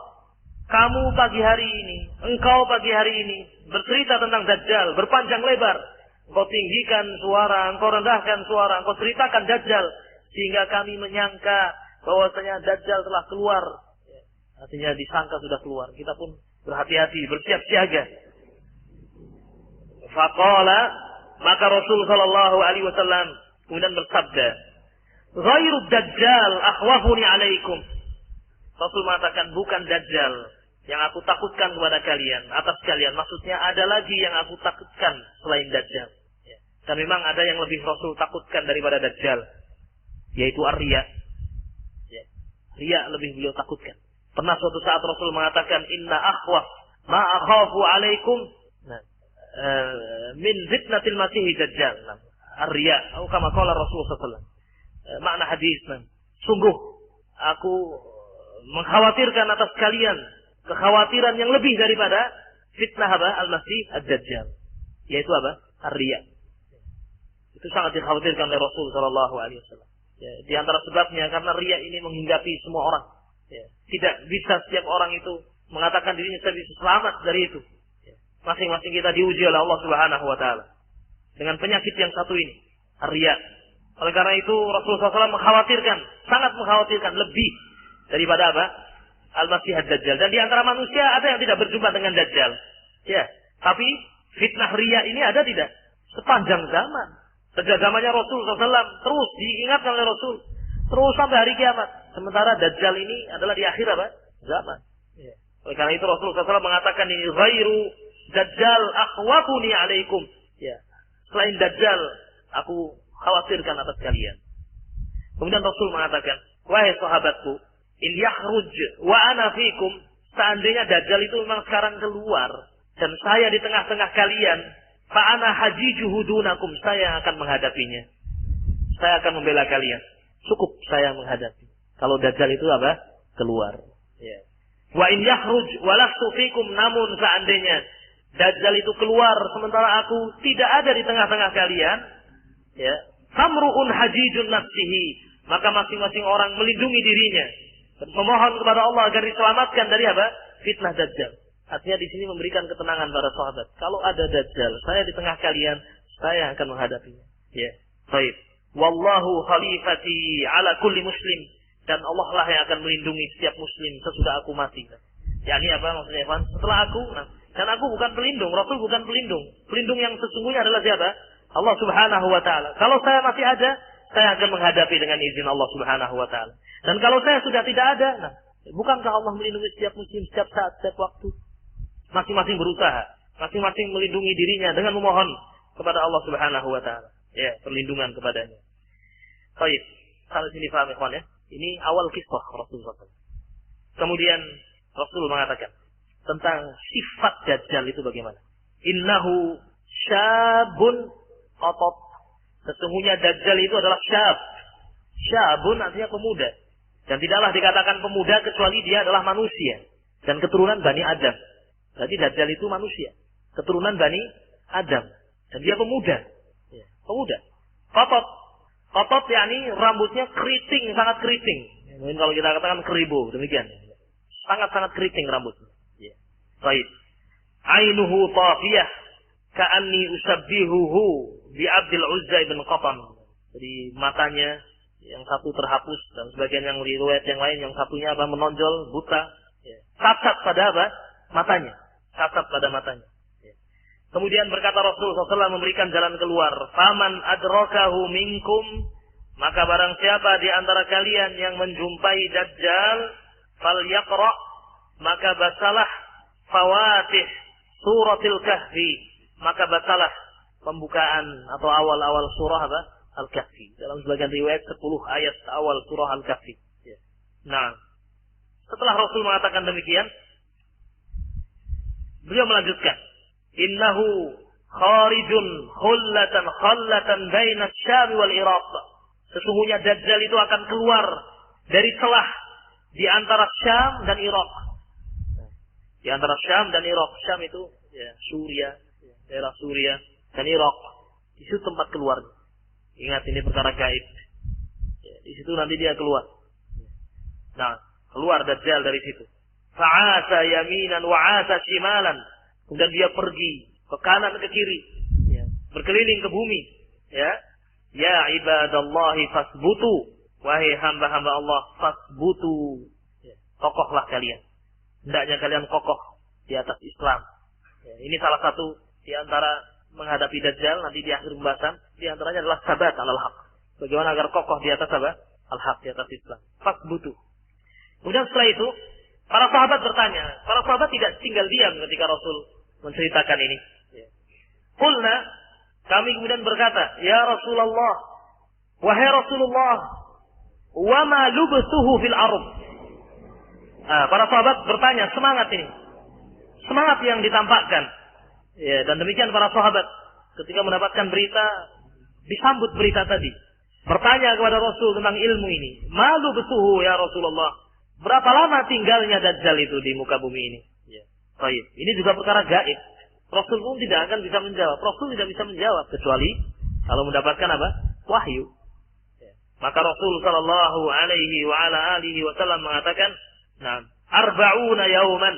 Kamu pagi hari ini, engkau pagi hari ini bercerita tentang Dajjal, berpanjang lebar. Engkau tinggikan suara, engkau rendahkan suara, engkau ceritakan Dajjal. Sehingga kami menyangka bahwasanya Dajjal telah keluar. Artinya disangka sudah keluar. Kita pun berhati-hati, bersiap siaga. Faqala, maka Rasul sallallahu alaihi wasallam kemudian bersabda, "Ghairu Dajjal akhwafuni alaikum." Rasul mengatakan, bukan Dajjal yang aku takutkan kepada kalian, atas kalian. Maksudnya ada lagi yang aku takutkan selain Dajjal. Dan memang ada yang lebih Rasul takutkan daripada Dajjal, yaitu ar-riya. Riya lebih beliau takutkan. Pernah suatu saat Rasul mengatakan, "Inna akhwaf ma akhafu alaikum min fitnatil masihi Dajjal." Ar-riya, atau kama qala Rasulullah sallallahu alaihi wasallam. Makna hadis, sungguh aku mengkhawatirkan atas kalian kekhawatiran yang lebih daripada fitnah al-masih ad-dajjal, yaitu ar-riya. Itu sangat dikhawatirkan oleh Rasul sallallahu alaihi wasallam. Di antara sebabnya karena riya ini menghinggapi semua orang. Tidak bisa setiap orang itu mengatakan dirinya bisa selamat dari itu. Masing-masing kita diuji oleh Allah Subhanahu wa taala dengan penyakit yang satu ini, ar-riya. Oleh karena itu Rasulullah SAW mengkhawatirkan, sangat mengkhawatirkan lebih daripada al-masih ad-dajjal. Dan di antara manusia ada yang tidak berjumpa dengan Dajjal. Tapi fitnah riya ini ada tidak? Sepanjang zaman. Sejak zamannya Rasul SAW terus diingatkan oleh Rasul. Terus sampai hari kiamat. Sementara Dajjal ini adalah di akhir zaman. Oleh karena itu Rasul SAW mengatakan ini, "Ghairu Dajjal akhwafuni alaikum." Selain Dajjal, aku khawatirkan atas kalian. Kemudian Rasul mengatakan, "Wahai sahabatku, in yakhruj wa ana fikum." Seandainya Dajjal itu memang sekarang keluar dan saya di tengah-tengah kalian, fa ana hajijuhu dunakum, saya akan menghadapinya. Saya akan membela kalian. Cukup saya menghadapi. Kalau Dajjal itu keluar. Wa in yakhruj wa lastu fikum, namun seandainya Dajjal itu keluar sementara aku tidak ada di tengah-tengah kalian, famru'un hajijun nafsihi, maka masing-masing orang melindungi dirinya, memohon kepada Allah agar diselamatkan dari fitnah Dajjal. Artinya di sini memberikan ketenangan para sahabat. Kalau ada Dajjal, saya di tengah kalian, saya akan menghadapinya. Baik. Wallahu khalifati ala kulli muslim, dan Allah lah yang akan melindungi setiap muslim sesudah aku mati. Yani maksudnya, Evan? Setelah aku, dan aku bukan pelindung, Rasul bukan pelindung. Pelindung yang sesungguhnya adalah siapa? Allah Subhanahu wa taala. Kalau saya masih ada, saya akan menghadapi dengan izin Allah Subhanahu wa taala. Dan kalau saya sudah tidak ada, bukankah Allah melindungi setiap muslim setiap saat, setiap waktu? Masing-masing berusaha, masing-masing melindungi dirinya dengan memohon kepada Allah Subhanahu wa taala. Perlindungan kepadanya. Baik, sampai sini paham ikhwan ya? Ini awal kisah Rasulullah SAW. Kemudian Rasul mengatakan tentang sifat Dajjal itu bagaimana? Innahu syabun qatat. Sesungguhnya Dajjal itu adalah syab. Syabun artinya pemuda. Dan tidaklah dikatakan pemuda kecuali dia adalah manusia dan keturunan Bani Adam. Berarti Dajjal itu manusia, keturunan Bani Adam, dan dia pemuda. Pemuda. Qatat. Qatat yakni rambutnya keriting, sangat keriting. Mungkin kalau kita katakan keribu, demikian. Sangat-sangat keriting rambutnya. Baik. Ainuhu tafiyah ka'anni usabbihuhu bi Abdul Uzza ibn Qatan. Jadi matanya yang satu terhapus dan sebagian yang riwayat yang lain yang satunya menonjol, buta. Cacat pada matanya. Cacat pada matanya. Kemudian berkata Rasulullah SAW memberikan jalan keluar. Faman adrakahu minkum, maka barang siapa di antara kalian yang menjumpai Dajjal, falyaqra, maka bacalah fawatih suratil kahfi, maka bacalah pembukaan atau awal-awal surah Al-Kahfi. Dalam sebagian riwayat 10 ayat awal surah Al-Kahfi. Nah, setelah Rasul mengatakan demikian, beliau melanjutkan, innahu kharijun khallatan baina Syam wal Iraq. Sesungguhnya Dajjal itu akan keluar dari celah di antara Syam dan Irak. Di antara Syam dan Irak. Syam itu Suria, daerah Suria, dan Irak. Di situ tempat keluar. Ingat, ini perkara gaib. Di situ nanti dia keluar. Nah, keluar Dajjal dari situ. Fa'asa yaminan wa'asa shimalan. Kemudian dia pergi ke kanan ke kiri, ya, berkeliling ke bumi, ya. Ya ibadallahi fasbutu. Wahai hamba-hamba Allah, fasbutu. Ya, kokohlah kalian. Hendaknya kalian kokoh di atas Islam. Ya, ini salah satu di antara menghadapi Dajjal nanti di akhir pembahasan. Di antaranya adalah sabat alal haq. Bagaimana agar kokoh di atas apa? Al-haq, di atas Islam. Fasbutu. Kemudian setelah itu, para sahabat bertanya. Para sahabat tidak tinggal diam ketika Rasul menceritakan ini. Qulna, kami kemudian berkata, ya Rasulullah, wahai Rasulullah, wa ma lubthuhu fil ardh. Para sahabat bertanya, semangat ini. Semangat yang ditampakkan. Ya, dan demikian para sahabat ketika mendapatkan berita, disambut berita tadi. Bertanya kepada Rasul tentang ilmu ini. Ma lubthuhu ya Rasulullah. Berapa lama tinggalnya Dajjal itu di muka bumi ini? Ya. Baik. Ini juga perkara gaib. Rasul pun tidak akan bisa menjawab. Rasul tidak bisa menjawab kecuali kalau mendapatkan apa? Wahyu. Ya. Maka Rasul sallallahu alaihi wa ala alihi wasallam mengatakan, "Nah, arba'una yauman."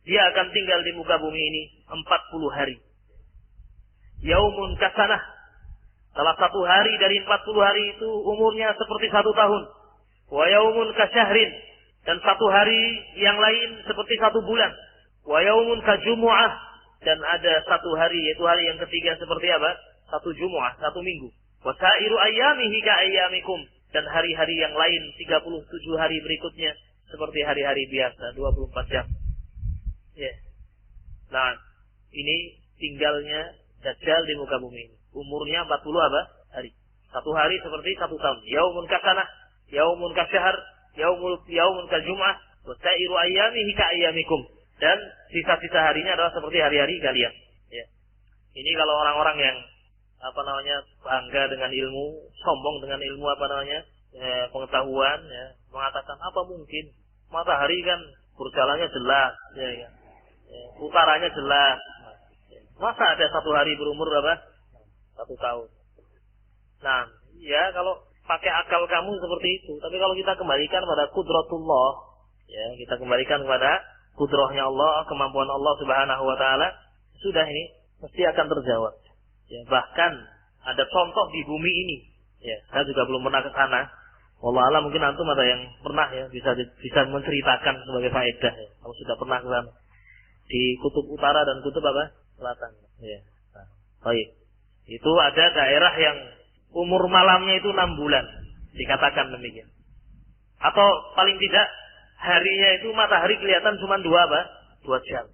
Dia akan tinggal di muka bumi ini 40 hari. Yaumun kasanah. Salah satu hari dari 40 hari itu umurnya seperti 1 tahun. Wa yaumun kasyahrin. Dan satu hari yang lain seperti 1 bulan. Wa yaumun kajumu'ah. Dan ada satu hari, yaitu hari yang ketiga seperti apa? 1 Jumu'ah, 1 minggu. Wa sa'iru ayyamihi ka ayyamikum. Dan hari-hari yang lain 37 hari berikutnya seperti hari-hari biasa, 24 jam. Ya. Nah, ini tinggalnya Dajjal di muka bumi ini. Umurnya 40 apa? Hari. Satu hari seperti 1 tahun. Yaumun kasanah, yaumun kasyahr, yaumun kaljum'ah, wa sa'iru ayyamihi ka ayyamikum. Dan sisa-sisa harinya adalah seperti hari-hari kalian. Ya. Ini kalau orang-orang yang bangga dengan ilmu, sombong dengan ilmu pengetahuan, ya, mengatakan apa mungkin matahari kan berjalannya jelas, ya, ya. Utaranya jelas. Masa ada 1 hari berumur berapa? 1 tahun. Nah, ya kalau pakai akal kamu seperti itu. Tapi kalau kita kembalikan pada kudratullah, ya, kita kembalikan kepada kudrahnya Allah, kemampuan Allah Subhanahu wa taala, sudah ini mesti akan terjawab. Ya, bahkan ada contoh di bumi ini. Ya, saya juga belum pernah ke sana. Wallah alam, mungkin antum ada yang pernah, ya, bisa menceritakan sebagai faedah, ya, kalau sudah pernah ke sana. Di kutub utara dan kutub apa? Selatan. Ya. Nah, baik. Itu ada daerah yang umur malamnya itu 6 bulan. Dikatakan demikian. Atau paling tidak harinya itu matahari kelihatan cuma 2 jam.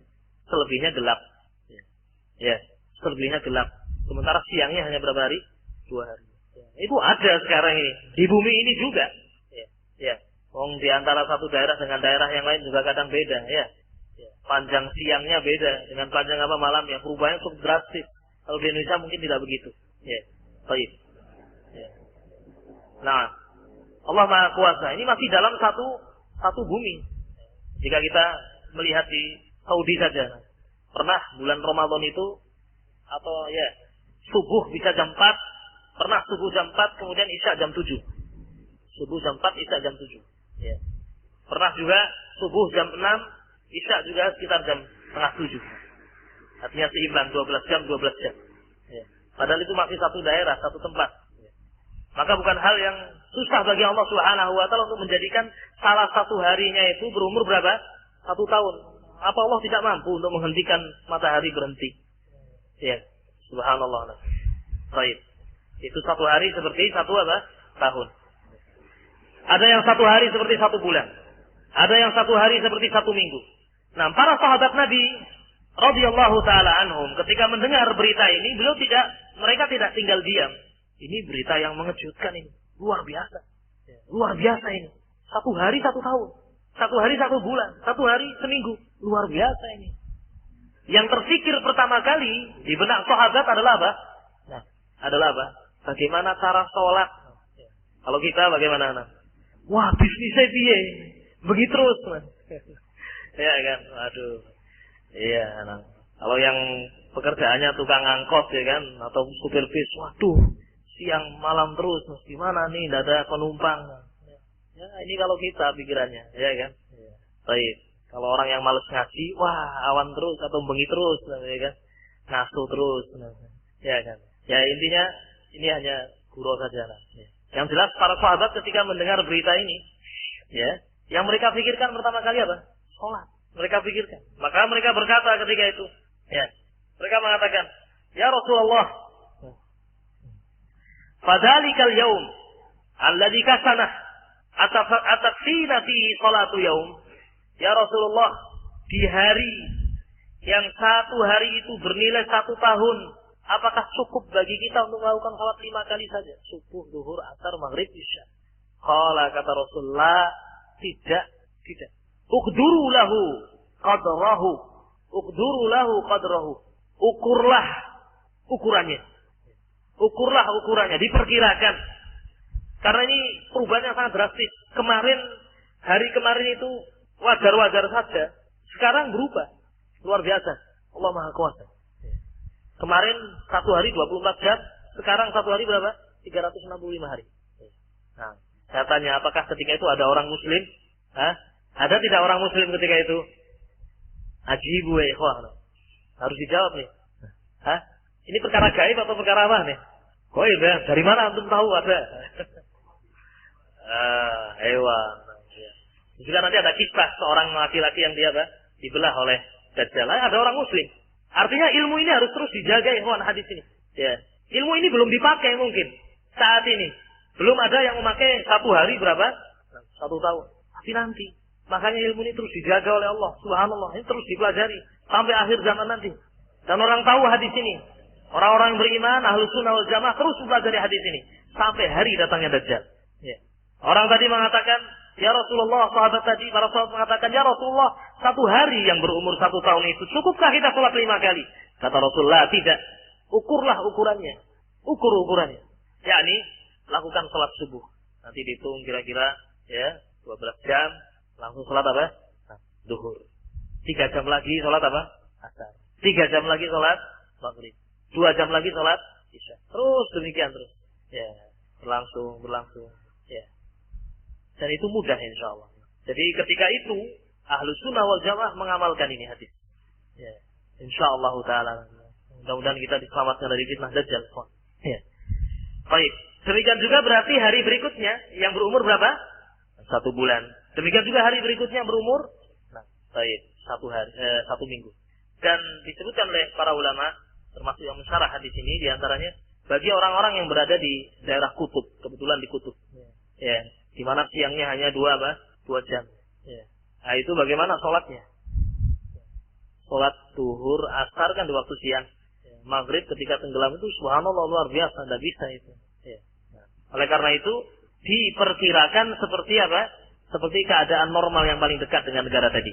Selebihnya gelap. Ya. Ya, selebihnya gelap. Sementara siangnya hanya berapa hari? 2 hari. Ya. Itu ada sekarang ini. Di bumi ini juga. Ya. Ya. Di antara satu daerah dengan daerah yang lain juga kadang beda, ya. Panjang siangnya beda dengan panjang malamnya. Perubahannya cukup drastis. Kalau di Indonesia mungkin tidak begitu. Ya, baik. Ya. Nah, Allah Maha Kuasa. Ini masih dalam satu bumi. Jika kita melihat di Saudi saja, pernah bulan Ramadan itu, atau ya subuh bisa jam 4, pernah subuh jam 4, kemudian isya jam 7. Subuh jam 4, isya jam 7. Ya. Pernah juga subuh jam 6, isya juga sekitar jam setengah 7. Artinya seimbang 12 jam. Ya. Padahal itu masih satu daerah, satu tempat. Ya. Maka bukan hal yang susah bagi Allah Subhanahu wa taala untuk menjadikan salah satu harinya itu berumur berapa? 1 tahun. Apa Allah tidak mampu untuk menghentikan matahari berhenti? Ya. Subhanallah. Baik. Itu 1 hari seperti 1 tahun. Ada yang 1 hari seperti 1 bulan. Ada yang 1 hari seperti 1 minggu. Nah, para sahabat Nabi radhiyallahu taala anhum ketika mendengar berita ini, mereka tidak tinggal diam. Ini berita yang mengejutkan ini. Luar biasa. Luar biasa ini. 1 hari 1 tahun. 1 hari 1 bulan. 1 hari seminggu. Luar biasa ini. Yang terfikir pertama kali di benak sahabat adalah apa? Nah, adalah apa? Bagaimana cara sholat? Kalau kita bagaimana? Wah, bisnisnya piye? Begitu terus, man. Ya kan, aduh. Iya, nah. Kalau yang pekerjaannya tukang angkot, ya kan, atau supir bis, waduh, siang malam terus, gimana nih, tidak ada penumpang. Ya, ini kalau kita pikirannya, ya kan. Baik. Kalau orang yang malas ngaji, wah awan terus atau bengi terus, ya kan? Ngasuh terus, ya kan? Ya intinya ini hanya gurau saja. Ya. Yang jelas para sahabat ketika mendengar berita ini, ya, yang mereka pikirkan pertama kali apa? Sholat. Mereka pikirkan. Maka mereka berkata ketika itu, ya, mereka mengatakan, ya Rasulullah, fadzalikal yaum alladzi kasana atakfina fihi salatu yaum. Ya Rasulullah, di hari yang satu hari itu bernilai 1 tahun, apakah cukup bagi kita untuk melakukan salat 5 kali saja? Subuh, zuhur, asar, maghrib, isya. Qala, kata Rasulullah, tidak. Uqduru lahu qadrahu. Uqduru lahu qadrahu. Ukurlah ukurannya. Ukurlah ukurannya, diperkirakan. Karena ini perubahan yang sangat drastis. Hari kemarin itu wajar-wajar saja. Sekarang berubah. Luar biasa. Allah Maha Kuasa. Kemarin 1 hari 24 jam. Sekarang 1 hari berapa? 365 hari. Nah, saya tanya, apakah ketika itu ada orang muslim? Hah? Ada tidak orang muslim ketika itu? Ajibu ya ikhwan. Harus dijawab nih. Hah? Ini perkara gaib atau perkara apa nih? Gaib ya? Dari mana antum tahu ada? Hewan. Juga nanti ada kisah seorang laki-laki yang dia dibelah oleh Dajjal. Ada orang muslim. Artinya ilmu ini harus terus dijaga ikhwan hadis ini. Ya. Ilmu ini belum dipakai mungkin saat ini. Belum ada yang memakai 1 hari berapa? 1 tahun. Tapi nanti. Makanya ilmu ini terus dijaga oleh Allah. Subhanallah. Ini terus dipelajari. Sampai akhir zaman nanti. Dan orang tahu hadis ini. Orang-orang yang beriman, Ahlus Sunnah wal Jamaah terus mempelajari hadis ini. Sampai hari datangnya Dajjal. Ya. Orang tadi mengatakan, ya Rasulullah, sahabat tadi, para sahabat mengatakan, ya Rasulullah, 1 hari yang berumur 1 tahun itu, cukupkah kita sholat 5 kali? Kata Rasulullah, tidak. Ukurlah ukurannya. Ukur ukurannya. Yakni, lakukan sholat subuh. Nanti dihitung kira-kira, ya, 12 jam, langsung sholat apa? Duhur. 3 jam lagi sholat apa? Asar. 3 jam lagi sholat maghrib. 2 jam lagi sholat isya. Terus demikian terus. Ya, berlangsung. Ya. Dan itu mudah insya Allah. Jadi ketika itu Ahlus Sunnah wal Jamaah mengamalkan ini hadis. Ya. Insya Allah Taala. Mudah-mudahan kita diselamatkan dari fitnah Dajjal. Ya. Baik. Demikian juga berarti hari berikutnya yang berumur berapa? 1 bulan. Demikian juga hari berikutnya berumur. Nah, baik. 1 minggu. Dan disebutkan oleh para ulama, termasuk yang mensyarah hadis ini, diantaranya bagi orang-orang yang berada di daerah kutub, kebetulan di kutub. Ya. Di mana siangnya hanya 2 jam. Ya. Nah, itu bagaimana sholatnya? Sholat duhur, asar kan di waktu siang. Ya. Maghrib ketika tenggelam itu subhanallah luar biasa, tidak bisa itu. Ya. Nah, oleh karena itu diperkirakan seperti apa? Seperti keadaan normal yang paling dekat dengan negara tadi.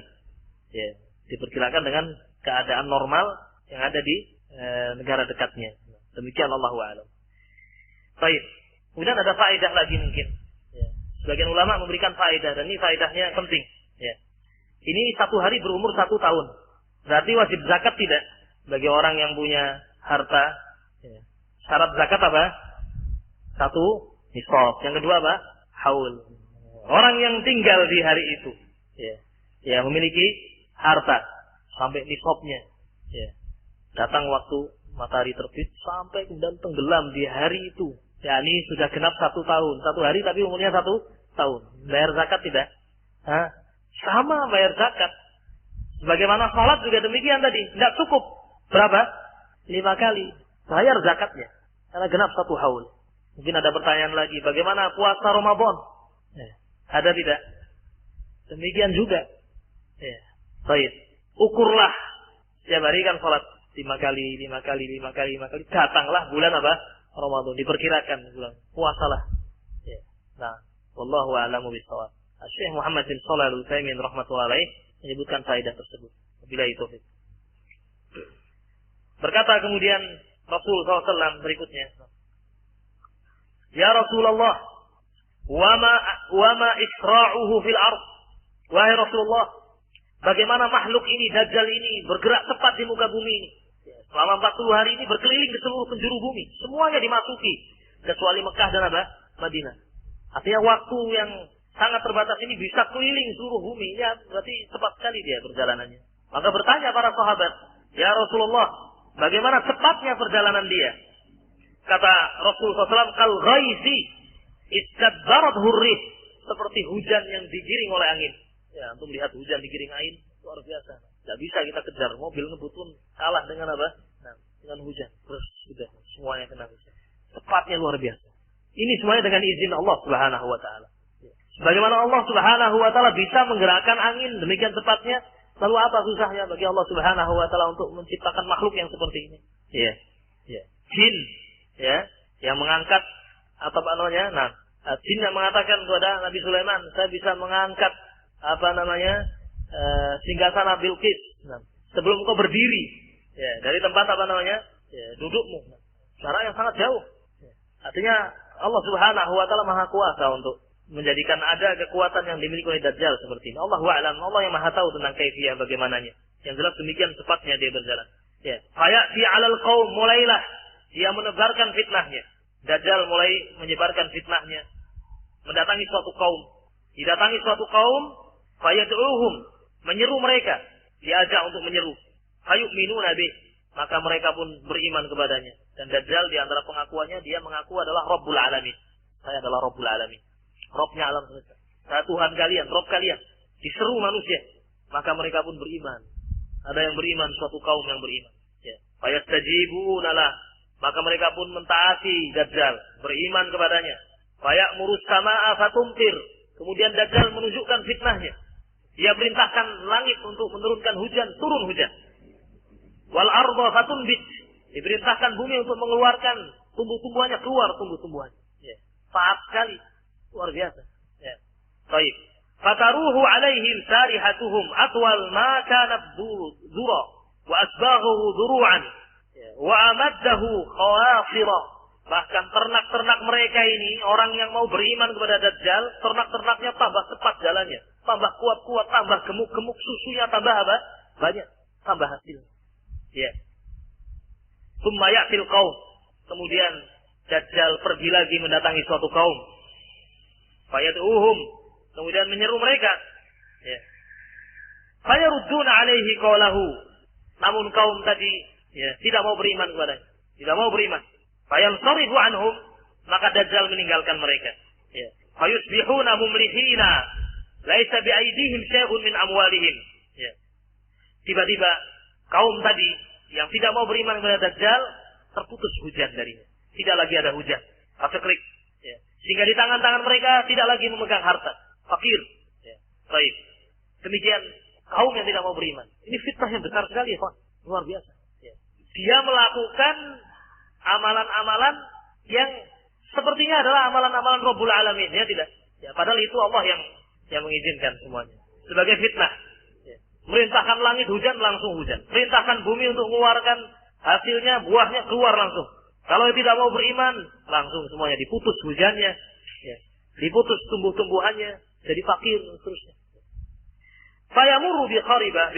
Ya. Diperkirakan dengan keadaan normal yang ada di negara dekatnya. Demikian Allahu a'lam. Baik. Kemudian ada faedah lagi mungkin. Sebagian ulama memberikan faedah dan ini faedahnya penting. Ya. Ini 1 hari berumur 1 tahun. Berarti wajib zakat tidak bagi orang yang punya harta. Ya. Syarat zakat apa? 1 nisab. Yang kedua apa? Haul. Orang yang tinggal di hari itu, ya memiliki harta sampai nisabnya. Ya. Datang waktu matahari terbit sampai kemudian tenggelam di hari itu. Ya ini sudah genap 1 tahun. 1 hari tapi umurnya 1 tahun. Bayar zakat tidak? Hah? Sama bayar zakat. Sebagaimana sholat juga demikian tadi. Tidak cukup. Berapa? 5 kali. Bayar zakatnya. Karena genap 1 haul. Mungkin ada pertanyaan lagi. Bagaimana puasa Ramadan? Ada tidak? Demikian juga. Ya. Baik. Ukurlah. Setiap hari kan sholat 5 kali. Datanglah bulan apa? Ramadan. Diperkirakan bulan. Puasalah. Ya. Nah. Wallahu a'lamu bishawab. Syekh Muhammad bin Shalih Al-Utsaimin rahmatullahi alaih menyebutkan faedah tersebut. Wabillahi taufik. Berkata kemudian Rasul SAW berikutnya, ya Rasulullah, wama isra'uhu fil ardh. Wahai Rasulullah, bagaimana makhluk ini, Dajjal ini bergerak cepat di muka bumi ini? Selama 40 hari ini berkeliling di seluruh penjuru bumi, semuanya dimasuki kecuali Mekah dan apa? Madinah. Artinya waktu yang sangat terbatas ini bisa keliling seluruh bumi, ya berarti cepat sekali dia perjalanannya. Maka bertanya para sahabat, ya Rasulullah, bagaimana cepatnya perjalanan dia? Kata Rasulullah SAW, kal ghaisi istadbarat hurrih, seperti hujan yang digiring oleh angin. Ya, untuk melihat hujan digiring angin luar biasa. Tidak bisa kita kejar, mobil ngebut pun kalah dengan apa? Nah, dengan hujan. Terus sudah semuanya kena hujan. Cepatnya luar biasa. Ini semuanya dengan izin Allah Subhanahu wa taala. Bagaimana Allah Subhanahu wa taala bisa menggerakkan angin demikian cepatnya? Lalu apa susahnya bagi Allah Subhanahu wa taala untuk menciptakan makhluk yang seperti ini? Ya. Ya. Jin ya, yang mengangkat apa namanya? Nah, jin yang mengatakan kepada Nabi Sulaiman, saya bisa mengangkat apa namanya? Singgasana Bilqis. Nah, sebelum kau berdiri ya, dari tempat apa namanya? Ya, dudukmu. Jarak yang sangat jauh. Ya. Artinya Allah Subhanahu wa taala Maha Kuasa untuk menjadikan ada kekuatan yang dimiliki oleh Dajjal seperti ini. Allahu a'lam, Allah yang Maha tahu tentang kaifiyah bagaimananya. Yang jelas demikian cepatnya dia berjalan. Ya, fayati 'alal qaum, mulailah dia menebarkan fitnahnya. Dajjal mulai menyebarkan fitnahnya. Mendatangi suatu kaum. Didatangi suatu kaum, fayad'uhum, menyeru mereka, diajak untuk menyeru. Fayu'minuna bih, maka mereka pun beriman kepadanya. Dan Dajjal di antara pengakuannya dia mengaku adalah Rabbul Alamin. Saya adalah Rabbul Alamin. Robnya alam semesta. Saya Tuhan kalian, Rob kalian. Diseru manusia. Maka mereka pun beriman. Ada yang beriman, suatu kaum yang beriman. Ya. Fayastajibuna lah. Maka mereka pun mentaati Dajjal. Beriman kepadanya. Faya'murus sama'a fatumtir. Kemudian Dajjal menunjukkan fitnahnya. Dia perintahkan langit untuk menurunkan hujan. Turun hujan. Wal arda fatunbit. Diperintahkan bumi untuk mengeluarkan tumbuh-tumbuhannya. Keluar tumbuh-tumbuhannya. Ya. Taat sekali. Luar biasa. Ya. Baik. Fataruhu alaihim sarihatuhum atwal ma kanat dhura wa asbaghuhu dhuru'an wa amaddahu khawafira. Bahkan ternak-ternak mereka ini, orang yang mau beriman kepada Dajjal, ternak-ternaknya tambah cepat jalannya, tambah kuat-kuat, tambah gemuk-gemuk, susunya tambah apa? Banyak, tambah hasil. Ya. Tsumma ya'til qaum. Kemudian Dajjal pergi lagi mendatangi suatu kaum. Fayad'uhum, kemudian menyeru mereka. Ya. Fayarudduna alaihi qawlahu. Namun kaum tadi ya, tidak mau beriman kepadanya. Tidak mau beriman. Fayansarifu anhum, maka Dajjal meninggalkan mereka. Ya. Fayusbihuna mumlihina, laisa biaidihim syai'un min amwalihim. Ya. Tiba-tiba kaum tadi yang tidak mau beriman kepada Dajjal terputus hujan darinya. Tidak lagi ada hujan. Kekrik. Ya. Sehingga di tangan-tangan mereka tidak lagi memegang harta. Fakir. Ya. Baik. Demikian kaum yang tidak mau beriman. Ini fitnah yang besar sekali ya, Pak. Luar biasa. Ya. Dia melakukan amalan-amalan yang sepertinya adalah amalan-amalan Rabbul Alamin. Ya tidak. Ya, padahal itu Allah yang mengizinkan semuanya. Sebagai fitnah. Ya. Merintahkan langit hujan, langsung hujan. Perintahkan bumi untuk mengeluarkan hasilnya, buahnya keluar langsung. Kalau tidak mau beriman, langsung semuanya diputus hujannya, ya. Diputus tumbuh-tumbuhannya, jadi fakir dan seterusnya. Fayamuru bil kharibah.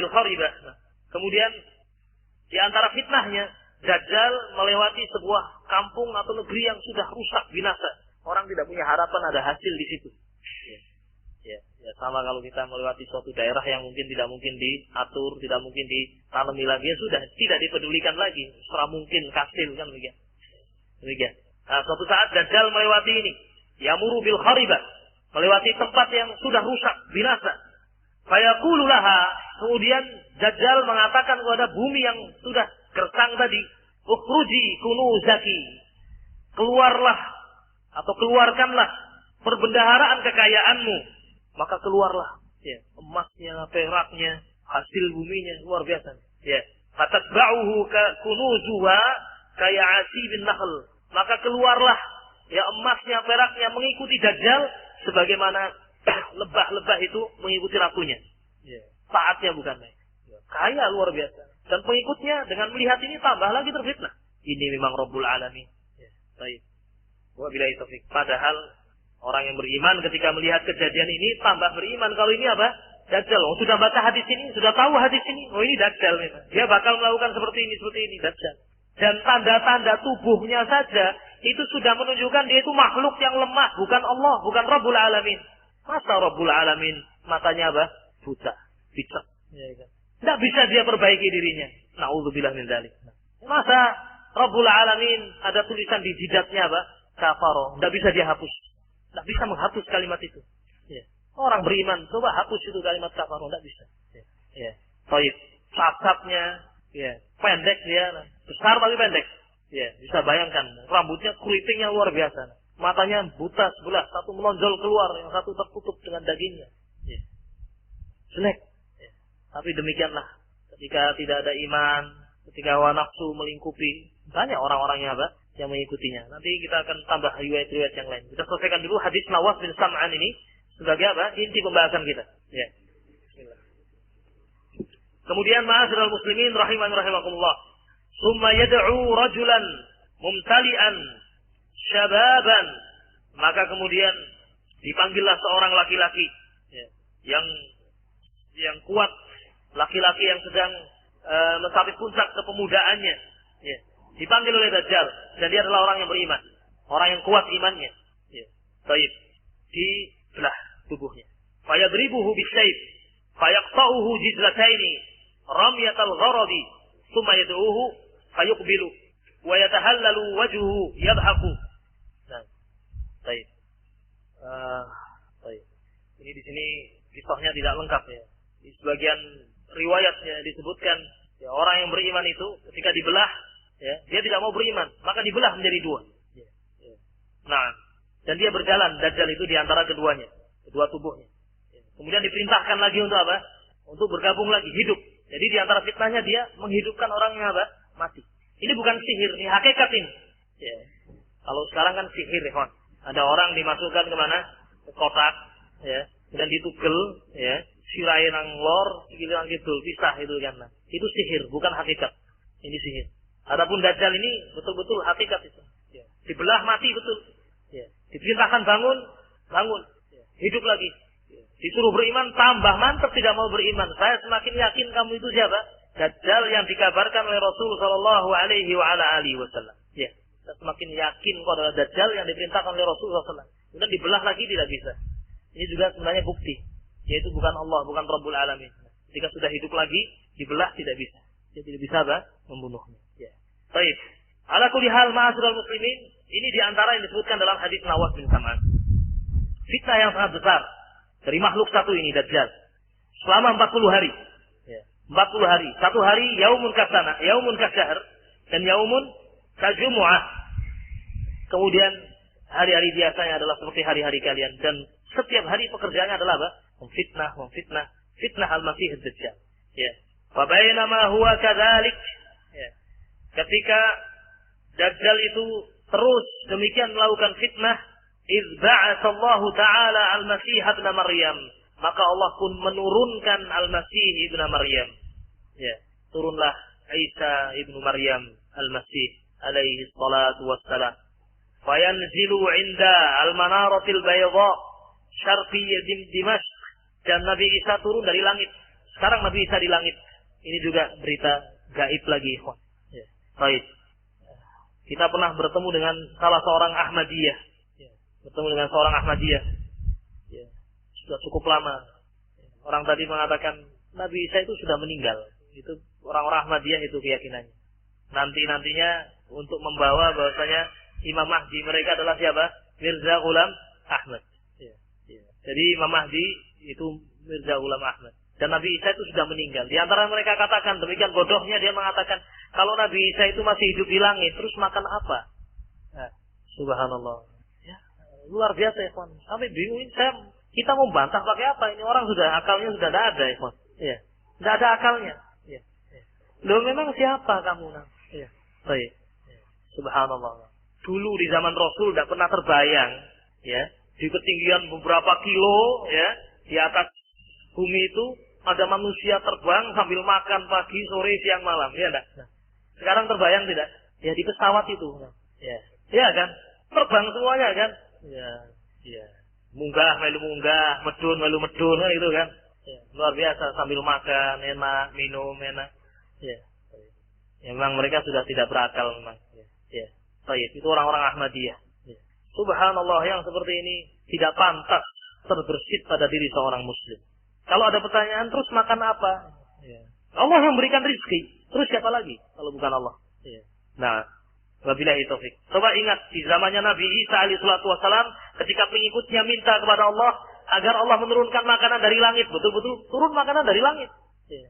Nah, kemudian di antara fitnahnya, Dajjal melewati sebuah kampung atau negeri yang sudah rusak binasa. Orang tidak punya harapan ada hasil di situ. Ya, sama kalau kita melewati suatu daerah yang mungkin tidak mungkin diatur, tidak mungkin ditanami lagi, ya sudah tidak dipedulikan lagi. Serah mungkin hasil kan begitu. Demikian. Nah, suatu saat Dajjal melewati ini. Yamuru bil kharibah. Melewati tempat yang sudah rusak, binasa. Fayaqulu laha. Kemudian Dajjal mengatakan kepada bumi yang sudah gersang tadi. Ukhruji kunuzaki. Keluarlah. Atau keluarkanlah perbendaharaan kekayaanmu. Maka keluarlah. Ya, emasnya, peraknya, hasil buminya. Luar biasa. Ya. Fatatba'uhu kunuzuha kaya asibin nahl, maka keluarlah ya emasnya, peraknya mengikuti Dajjal sebagaimana lebah-lebah itu mengikuti ratunya. Yeah. Taatnya bukan main. Kaya luar biasa. Dan pengikutnya dengan melihat ini tambah lagi terfitnah. Ini memang Rabbul Alamin. Yeah. Baik. Wabillahi taufik. Padahal orang yang beriman ketika melihat kejadian ini tambah beriman. Kalau ini apa? Dajjal. Oh, sudah baca hadis ini, sudah tahu hadis ini. Oh, ini Dajjal memang. Dia bakal melakukan seperti ini, Dajjal. Dan tanda-tanda tubuhnya saja itu sudah menunjukkan dia itu makhluk yang lemah, bukan Allah, bukan Rabbul Alamin. Masa Rabbul Alamin matanya apa? Buta, picek. Ya, kan? Tidak bisa dia perbaiki dirinya. Na'udzubillah min dzalik. Masa Rabbul Alamin ada tulisan di jidatnya apa? Kafaro. Tidak bisa dia hapus. Tidak bisa menghapus kalimat itu. Ya. Orang beriman, coba hapus itu kalimat kafaro. Tidak bisa. Ya. Baik. Cacatnya, ya. Pendek dia. Besar tapi pendek. Ya. Bisa bayangkan. Rambutnya keritingnya luar biasa. Matanya buta sebelah. Satu melonjol keluar. Yang satu tertutup dengan dagingnya. Ya. Jelek. Ya. Tapi demikianlah. Ketika tidak ada iman. Ketika hawa nafsu melingkupi. Banyak orang-orangnya apa? Yang mengikutinya. Nanti kita akan tambah riwayat-riwayat yang lain. Kita selesaikan dulu hadis Nawas bin Sam'an ini sebagai apa? Inti pembahasan kita. Ya. Bismillah. Kemudian ma'asyiral muslimin rahiman rahimakumullah. Summa yad'u rajulan mumtali'an syababan. Maka kemudian dipanggillah seorang laki-laki ya, yang kuat, laki-laki yang sedang mencapai puncak kepemudaannya. Ya. Dipanggil oleh Dajjal dan dia adalah orang yang beriman, orang yang kuat imannya. Ya. Baik, dibelah tubuhnya. Fayadribuhu bisayf, fayaqta'uhu jizlataini, ramyatal gharabi, thumma yad'uhu fayuqbilu wa yatahallalu wajhuhu yadhaku. Nah, baik. Baik. Ini di sini kisahnya tidak lengkap ya. Di sebagian riwayatnya disebutkan ya, orang yang beriman itu ketika dibelah ya, dia tidak mau beriman, maka dibelah menjadi dua. Ya, ya. Nah, dan dia berjalan Dajjal itu di antara keduanya, kedua tubuhnya. Ya. Kemudian diperintahkan lagi untuk apa? Untuk bergabung lagi, hidup. Jadi di antara fitnahnya dia menghidupkan orang yang apa? Mati. Ini bukan sihir, ini hakikat ini. Ya. Kalau sekarang kan sihir, ya, ada orang dimasukkan kemana? Ke kotak, ya, dan ditugel, ya, sirai nang lor, sikil nang kidul, pisah itu kan. Itu sihir, bukan hakikat. Ini sihir. Adapun Dajjal ini betul-betul hakikat itu. Ya. Dibelah mati betul. Ya. Diperintahkan bangun, bangun. Ya. Hidup lagi. Ya. Disuruh beriman, tambah mantap tidak mau beriman. Saya semakin yakin kamu itu siapa? Dajjal yang dikabarkan oleh Rasul Shallallahu Alaihi Wasallam. Ya. Saya semakin yakin kau adalah Dajjal yang diperintahkan oleh Rasul SAW. Kemudian dibelah lagi tidak bisa. Ini juga sebenarnya bukti. Yaitu bukan Allah, bukan Rabbul Alamin. Jika sudah hidup lagi, dibelah tidak bisa. Dia tidak bisa apa? Membunuhnya. Ya. Baik. Ala kulli hal ma'asyiral muslimin, ini diantara yang disebutkan dalam hadis Nawas bin Sam'an. Fitnah yang sangat besar dari makhluk satu ini Dajjal. Selama 40 hari. Ya. 40 hari. Satu hari yaumun kasana, yaumun kasyahr, dan yaumun kajumu'ah. Kemudian hari-hari biasanya adalah seperti hari-hari kalian, dan setiap hari pekerjaannya adalah apa? Memfitnah, fitnah al-Masih ad-Dajjal. Ya. Fa bainama huwa kadzalik. Ya. Ketika Dajjal itu terus demikian melakukan fitnah, iz ba'atsallahu ta'ala al-Masih ibn Maryam, maka Allah pun menurunkan al-Masih ibn Maryam. Ya, turunlah Isa ibn Maryam al-Masih alaihi salatu wassalam. Fayanzilu 'inda al-manaratil bayda syarqiyyah Dimashq, dan Nabi Isa turun dari langit. Sekarang Nabi Isa di langit. Ini juga berita gaib lagi, ikhwan. Ya. Baik. Kita pernah bertemu dengan salah seorang Ahmadiyah. Ya. Bertemu dengan seorang Ahmadiyah. Ya. Sudah cukup lama. Orang tadi mengatakan Nabi Isa itu sudah meninggal. Itu orang-orang Ahmadiyah itu keyakinannya. Nantinya untuk membawa bahwasanya Imam Mahdi mereka adalah siapa? Mirza Ghulam Ahmad. Ya. Ya. Jadi Imam Mahdi itu Mirza Ghulam Ahmad. Dan Nabi Isa itu sudah meninggal. Di antara mereka katakan, demikian bodohnya dia mengatakan, kalau Nabi Isa itu masih hidup di langit, terus makan apa? Nah, subhanallah. Ya, luar biasa ya, kawan. Sampai bingungin saya, kita mau bantah pakai apa? Ini orang sudah akalnya sudah tidak ada ya, kawan. Ya, tidak ada akalnya. Ya. Loh, memang siapa kamu? Ya, baik. Ya. Subhanallah. Dulu di zaman Rasul tidak pernah terbayang, ya, di ketinggian beberapa kilo, ya, di atas bumi itu ada manusia terbang sambil makan pagi, sore, siang, malam, ya enggak? Nah, sekarang terbayang tidak? Ya di pesawat itu, ya, ya kan? Terbang semuanya kan? Ya, ya. Munggah, melu munggah, medun, melu medun, kan itu kan? Ya, luar biasa sambil makan, enak, minum, enak. Ya, ya memang mereka sudah tidak berakal memang. Ya, ya. Baik, itu orang-orang Ahmadiyah. Ya. Subhanallah, yang seperti ini tidak pantas terbersit pada diri seorang muslim. Kalau ada pertanyaan, terus makan apa? Ya. Allah yang berikan rezeki. Terus siapa lagi kalau bukan Allah? Ya. Nah, wabillahi taufik. Coba ingat di zamannya Nabi Isa alaihi salatu wasalam, ketika pengikutnya minta kepada Allah agar Allah menurunkan makanan dari langit, betul-betul turun makanan dari langit. Ya.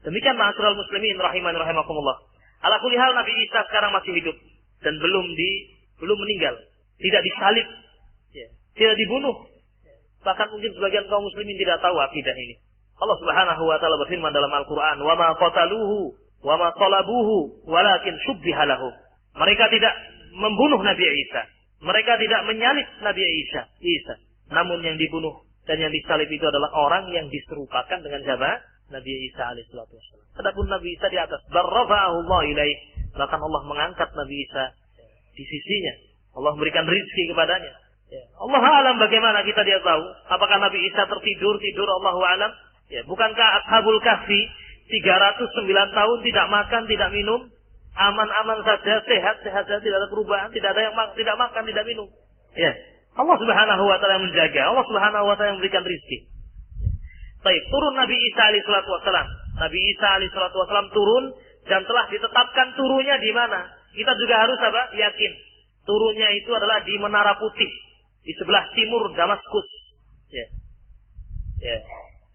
Demikian ma'asyiral muslimin rahimani rahimakumullah. Ala kulli hal Nabi Isa sekarang masih hidup dan belum meninggal, tidak disalib, ya, tidak dibunuh. Bahkan mungkin sebagian kaum muslimin tidak tahu akidah ini. Allah Subhanahu wa taala berfirman dalam Al-Qur'an, "Wa ma qataluhu wa ma salabuhu walakin syubbiha lahum." Mereka tidak membunuh Nabi Isa. Mereka tidak menyalib Nabi Isa. Namun yang dibunuh dan yang disalib itu adalah orang yang diserupakan dengan siapa? Nabi Isa alaihi salatu wasallam. Adapun Nabi Isa di atas, barrafa'ahu Allah ilaih. Bahkan Allah mengangkat Nabi Isa di sisinya. Allah memberikan rezeki kepadanya. Ya. Allah alam bagaimana kita tidak tahu. Apakah Nabi Isa tertidur Allahu alam? Ya, bukankah Ashabul Kahfi 309 tahun tidak makan, tidak minum, aman-aman saja, sehat saja, tidak ada perubahan, tidak ada yang tidak makan, tidak minum. Ya. Allah Subhanahu wa taala yang menjaga, Allah Subhanahu wa taala yang memberikan rezeki. Baik, turun Nabi Isa alaihi salatu wasallam. Nabi Isa alaihi salatu wasallam turun dan telah ditetapkan turunnya di mana? Kita juga harus apa? Yakin. Turunnya itu adalah di Menara Putih, di sebelah timur Damaskus. Ya. Ya.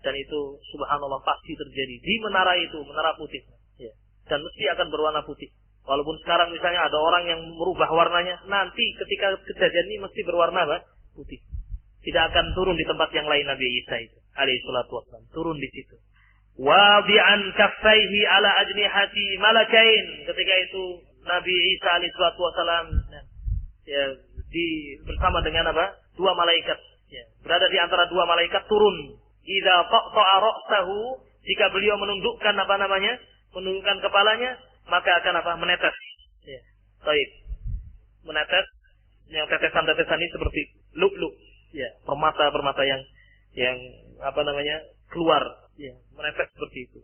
Dan itu subhanallah pasti terjadi di menara itu, Menara Putih. Ya. Dan mesti akan berwarna putih. Walaupun sekarang misalnya ada orang yang merubah warnanya, nanti ketika kejadian ini mesti berwarna apa? Putih. Tidak akan turun di tempat yang lain Nabi Isa itu alaihi salatu wasallam. Turun di situ. Wadi'an kaffaihi ala ajnihati malakain. Ketika itu Nabi Isa alaihi salatu wasallam ya, bersama dengan apa? Dua malaikat. Ya, berada di antara dua malaikat turun. Idza taqta'a ra'sahu, jika beliau menundukkan apa namanya? Menundukkan kepalanya, maka akan apa? Menetes. Ya. Baik. Menetes. Yang tetesan-tetesan ini seperti lu'lu'. Ya, permata-permata yang apa namanya? Keluar, ya, menetes seperti itu.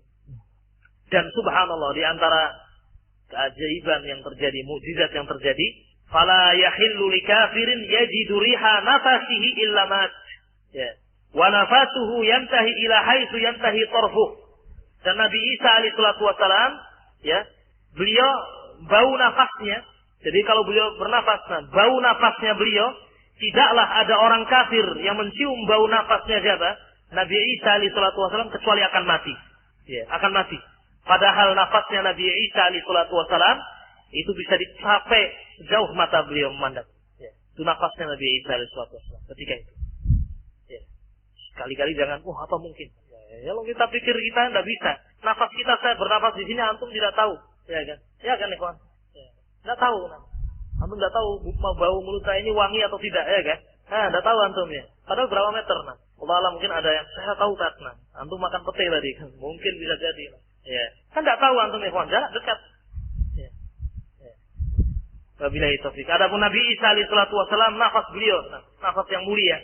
Dan subhanallah, di antara keajaiban yang terjadi, mukjizat yang terjadi, fala yahillu likafirin yajidu riha nafasihi illa mat. Ya. Wa nafasuhu yantahi ila haitsu yantahi tarfuh. Dan Nabi Isa alaihi salatu wasalam, ya, beliau bau nafasnya. Jadi kalau beliau bernafas, bau nafasnya beliau, tidaklah ada orang kafir yang mencium bau nafasnya siapa? Nabi Isa alaihi salatu wasalam, kecuali akan mati. Ya, akan mati. Padahal nafasnya Nabi Isa alaihi salatu wasalam itu bisa dicapai sejauh mata beliau memandang. Ya, itu nafasnya Nabi Isa alaihi salatu wasalam ketika itu. Ya. Sekali-kali jangan, apa mungkin? Ya, kalau kita pikir kita tidak bisa. Nafas kita, saya bernafas di sini, antum tidak tahu. Ya kan? Ya kan, ikhwan? Ya. Tidak tahu. Antum tidak tahu bau mulut saya ini wangi atau tidak, ya kan? Tidak tahu antum ya. Padahal berapa meter, Allah mungkin ada yang saya tahu tak, antum makan pete tadi, mungkin bisa jadi. Ya. Kan tidak tahu antum ya, jarak dekat. Ya. Ya. Wabillahi taufik. Adapun Nabi Isa alaihi salatu wasallam, nafas beliau, nafas yang mulia.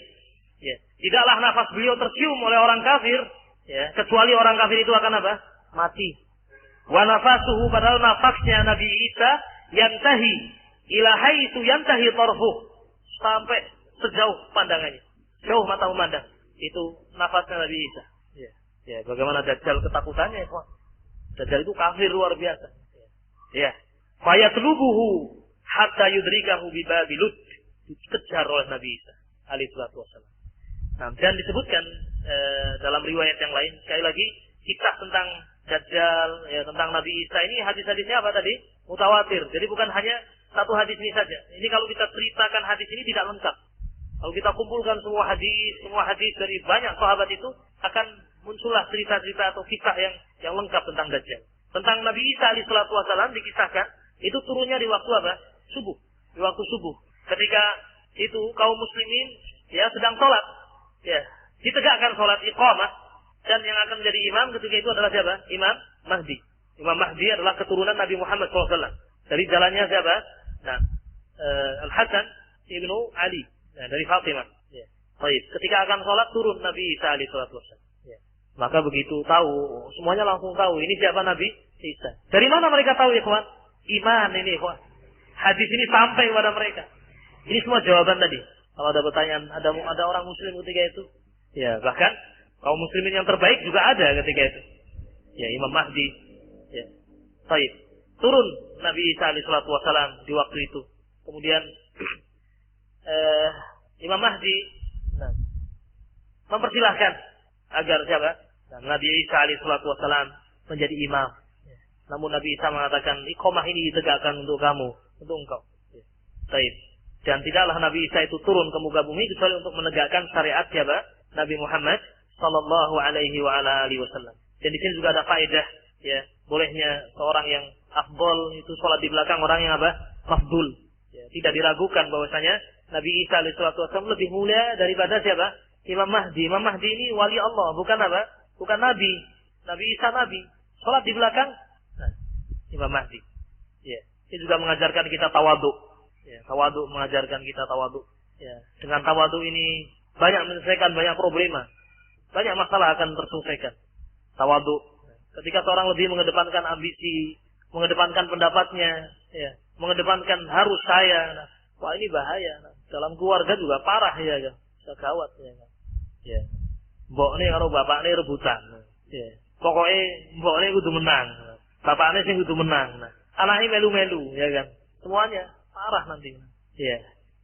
Ya. Tidaklah nafas beliau tercium oleh orang kafir, ya, kecuali orang kafir itu akan apa? Mati. Wa nafasuhu, padahal nafasnya Nabi Isa yantahi ila haitsu yantahi tarfuh, sampai sejauh pandangannya, jauh mata memandang. Itu nafasnya Nabi Isa. Ya. Ya, bagaimana Dajjal ketakutannya, ya, Dajjal itu kafir luar biasa. Ya. Fayatlubuhu hatta yudrikahu bi Babilud, dikejar oleh Nabi Isa alaihi salatu wasallam. Nah, dan disebutkan dalam riwayat yang lain, sekali lagi, kisah tentang Dajjal, ya, tentang Nabi Isa ini hadis-hadisnya apa tadi? Mutawatir. Jadi bukan hanya satu hadis ini saja. Ini kalau kita ceritakan hadis ini tidak lengkap. Kalau kita kumpulkan semua hadis dari banyak sahabat itu, akan muncullah cerita-cerita atau kisah yang lengkap tentang Dajjal. Tentang Nabi Isa alaihi salatu wasallam dikisahkan, itu turunnya di waktu apa? Subuh. Di waktu subuh. Ketika itu kaum muslimin ya sedang sholat. Ya, ditegakkan sholat iqamah, dan yang akan menjadi imam ketika itu adalah siapa? Imam Mahdi. Imam Mahdi adalah keturunan Nabi Muhammad SAW. Dari jalannya siapa? Nah, Al-Hasan ibnu Ali, nah, dari Fatimah. Ya. Baik, ketika akan sholat turun Nabi Isa alaihi salatu wasallam. Ya. Maka begitu tahu, semuanya langsung tahu ini siapa Nabi Isa. Dari mana mereka tahu, ya kawan? Iman ini, kawan. Hadis ini sampai kepada mereka. Ini semua jawaban tadi. Kalau ada pertanyaan, ada orang muslim ketika itu? Ya, bahkan kaum muslimin yang terbaik juga ada ketika itu. Ya, Imam Mahdi. Ya. Baik. Turun Nabi Isa alaihi salatu wasalam di waktu itu. Kemudian Imam Mahdi mempersilahkan agar siapa? Nabi Isa alaihi salatu wasalam menjadi imam. Namun Nabi Isa mengatakan, iqamah ini ditegakkan untuk kamu, untuk engkau. Baik. Dan tidaklah Nabi Isa itu turun ke muka bumi kecuali untuk menegakkan syariat siapa? Nabi Muhammad sallallahu alaihi wa ala alihi wasallam. Dan di sini juga ada faedah, ya, bolehnya seorang yang afdol itu sholat di belakang orang yang apa? Mafdul. Ya, tidak diragukan bahwasanya Nabi Isa alaihi salatu wasallam lebih mulia daripada siapa? Imam Mahdi. Imam Mahdi ini wali Allah, bukan apa? Bukan nabi. Nabi Isa nabi. Sholat di belakang Imam Mahdi. Ya, ini juga mengajarkan kita tawadhu. Ya, tawadhu mengajarkan kita tawadhu. Ya, dengan tawadhu ini banyak menyelesaikan banyak problema. Banyak masalah akan terselesaikan. Tawadhu. Ketika seorang lebih mengedepankan ambisi, mengedepankan pendapatnya, ya, mengedepankan harus saya, nah, wah ini bahaya. Nah, dalam keluarga juga parah ya kan. Bisa gawat ya kan. Ya. Mbok ini karo bapak ini rebutan. Ya. Pokoknya mbok ini kudu menang. Bapak ini sing kudu menang. Nah, anaknya melu-melu ya kan. Semuanya parah nanti. Ya.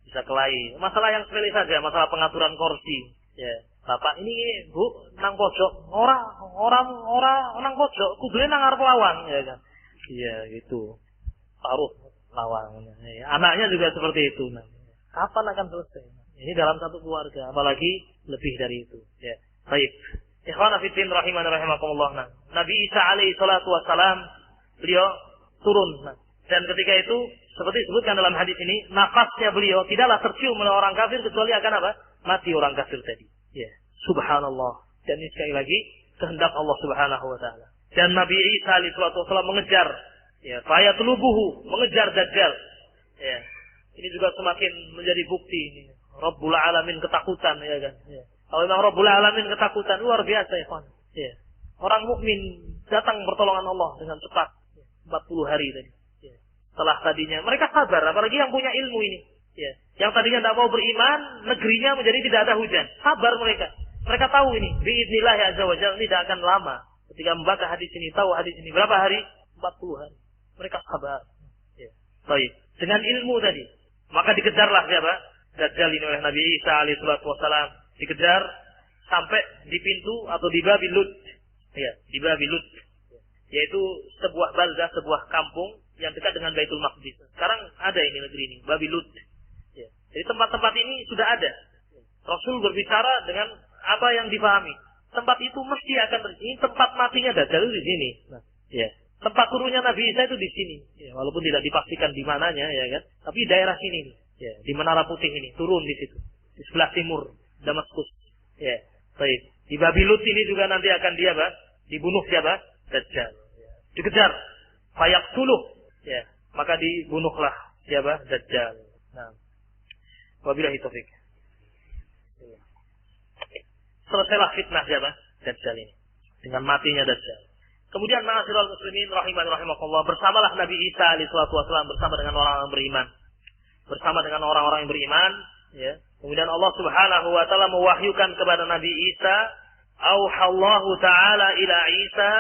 Bisa kelahi. Masalah yang sepele saja, masalah pengaturan kursi. Ya. Bapak ini Bu nang pojok, ora nang pojok, kudune nang arep lawang ya kan. Iya gitu. Taruh lawang. Ya. Anaknya juga seperti itu. Nah, kapan akan selesai? Ini dalam satu keluarga, apalagi lebih dari itu. Ya. Baik. Ikhwana fiddin rahimani rahimakumullah. Nah, Nabi Isa alaihi salatu wassalam beliau turun. Nah, dan ketika itu seperti disebutkan dalam hadis ini, nafasnya beliau tidaklah tercium oleh orang kafir kecuali akan apa? Mati orang kafir tadi. Ya, subhanallah. Dan ini sekali lagi kehendak Allah Subhanahu wa taala. Dan Nabi Isa alaihi salatu wassalam mengejar, ya, fayatlubuhu, mengejar Dajjal. Ya. Ini juga semakin menjadi bukti ini. Rabbul Alamin ketakutan ya kan. Ya. Kalau memang Rabbul Alamin ketakutan luar biasa ya kan. Ya. Orang mukmin datang pertolongan Allah dengan cepat. 40 hari tadi. Ya. Setelah tadinya mereka sabar, apalagi yang punya ilmu ini. Ya. Yang tadinya tidak mau beriman, negerinya menjadi tidak ada hujan. Sabar mereka. Mereka tahu ini. Biidznillah ya azza wa jalla tidak akan lama. Ketika membaca hadis ini, tahu hadis ini berapa hari? 40 hari. Mereka sabar. Ya. Baik. Dengan ilmu tadi. Maka dikejarlah siapa? Dajjal ini oleh Nabi Isa alaihi salatu wassalam. Dikejar sampai di pintu atau di Babi Lud. Ya, di Babi Lud. Yaitu sebuah baldah, sebuah kampung yang dekat dengan Baitul Maqdis. Sekarang ada ini negeri ini, Babi Lud. Ya. Jadi tempat-tempat ini sudah ada. Rasul berbicara dengan apa yang dipahami. Tempat itu mesti akan terjadi. Ini tempat matinya Dajjal di sini. Nah, ya. Tempat turunnya Nabi Isa itu di sini. Ya, walaupun tidak dipastikan di mananya, ya kan? Tapi daerah sini, ya, di Menara Putih ini turun di situ, di sebelah timur Damaskus. Ya, baik. Di Babi Lud ini juga nanti akan dia, dibunuh siapa? Dajjal. Ya. Dikejar, fayaqtuluh. Ya, maka dibunuhlah siapa? Dajjal. Nah, wabillahi taufik. Selesailah fitnah siapa? Dajjal ini. Dengan matinya Dajjal. Kemudian ma'asyiral muslimin rahimani rahimakumullah, bersamalah Nabi Isa alaihi salatu wasallam bersama dengan orang-orang beriman. Bersama dengan orang-orang yang beriman, ya. Kemudian Allah Subhanahu wa taala mewahyukan kepada Nabi Isa, auhallahu taala ila Isa,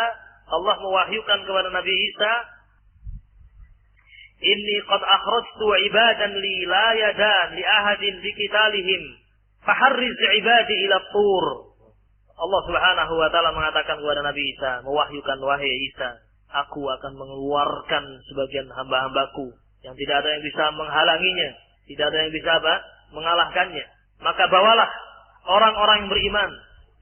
Allah mewahyukan kepada Nabi Isa, inni qad akhrajtu ibadan li la yadan li ahadin bi qitalihim faharriz ibadi ila tur. Allah Subhanahu wa taala mengatakan kepada Nabi Isa, mewahyukan, wahai Isa, aku akan mengeluarkan sebagian hamba-hambaku yang tidak ada yang bisa menghalanginya, tidak ada yang bisa mengalahkannya. Maka bawalah orang-orang yang beriman,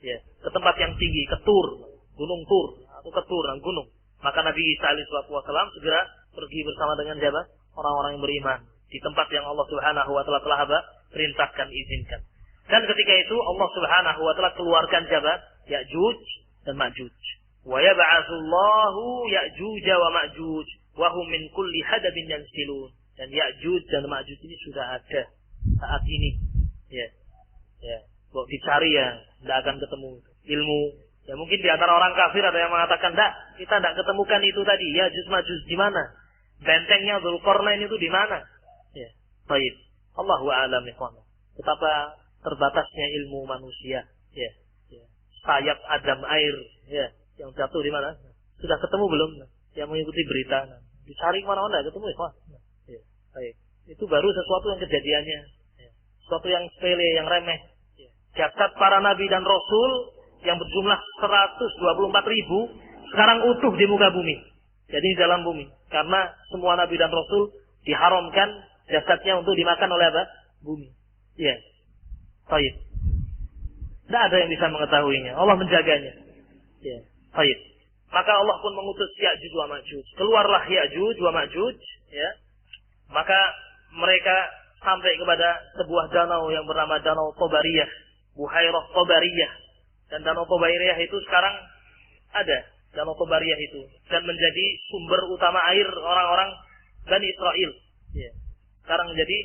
ya, ke tempat yang tinggi, ke Tur, gunung Tur atau ke Tur dan gunung. Maka Nabi Isa alaihi wasallam segera pergi bersama dengan siapa? Orang-orang yang beriman di tempat yang Allah Subhanahu wa taala telah perintahkan, izinkan. Dan ketika itu Allah Subhanahu wa taala keluarkan siapa? Ya'juj dan Ma'juj. Wa yab'atsullahu Ya'juj wa Ma'juj wa hum min kulli hadabin yansilun. Dan Ya'juj dan Ma'juj ini sudah ada saat ini. Ya. Ya, kok dicari ya, tidak akan ketemu ilmu. Ya mungkin di antara orang kafir ada yang mengatakan, "Enggak, kita tidak ketemukan itu tadi. Ya'juj Ma'juj di mana? Bentengnya Dzulqarnain itu di mana?" Ya. Baik. Allahu a'lam bishawab. betapa terbatasnya ilmu manusia. Ya. Sayap Adam air, ya, yang jatuh di mana? Sudah ketemu belum? Yang mengikuti berita, dicari kemana-mana ketemu, ya. Ya. Baik. Itu baru sesuatu yang kejadiannya, ya. Sesuatu yang sepele, yang remeh. Ya. Jasad para nabi dan rasul yang berjumlah 124.000 sekarang utuh di muka bumi. Jadi di dalam bumi. Karena semua nabi dan rasul diharamkan jasadnya untuk dimakan oleh apa? Bumi. Ya. Baik. Tidak ada yang bisa mengetahuinya. Allah menjaganya. Ya. Baik. Maka Allah pun mengutus Ya'juj wa Ma'juj. Keluarlah Ya'juj wa Ma'juj. Ya. Maka mereka sampai kepada sebuah danau yang bernama Danau Tobariyah. Buhairah Tobariyah. Dan Danau Tobariyah itu sekarang ada. Danau Tobariyah itu. Dan menjadi sumber utama air orang-orang Bani Israel. Ya. Sekarang menjadi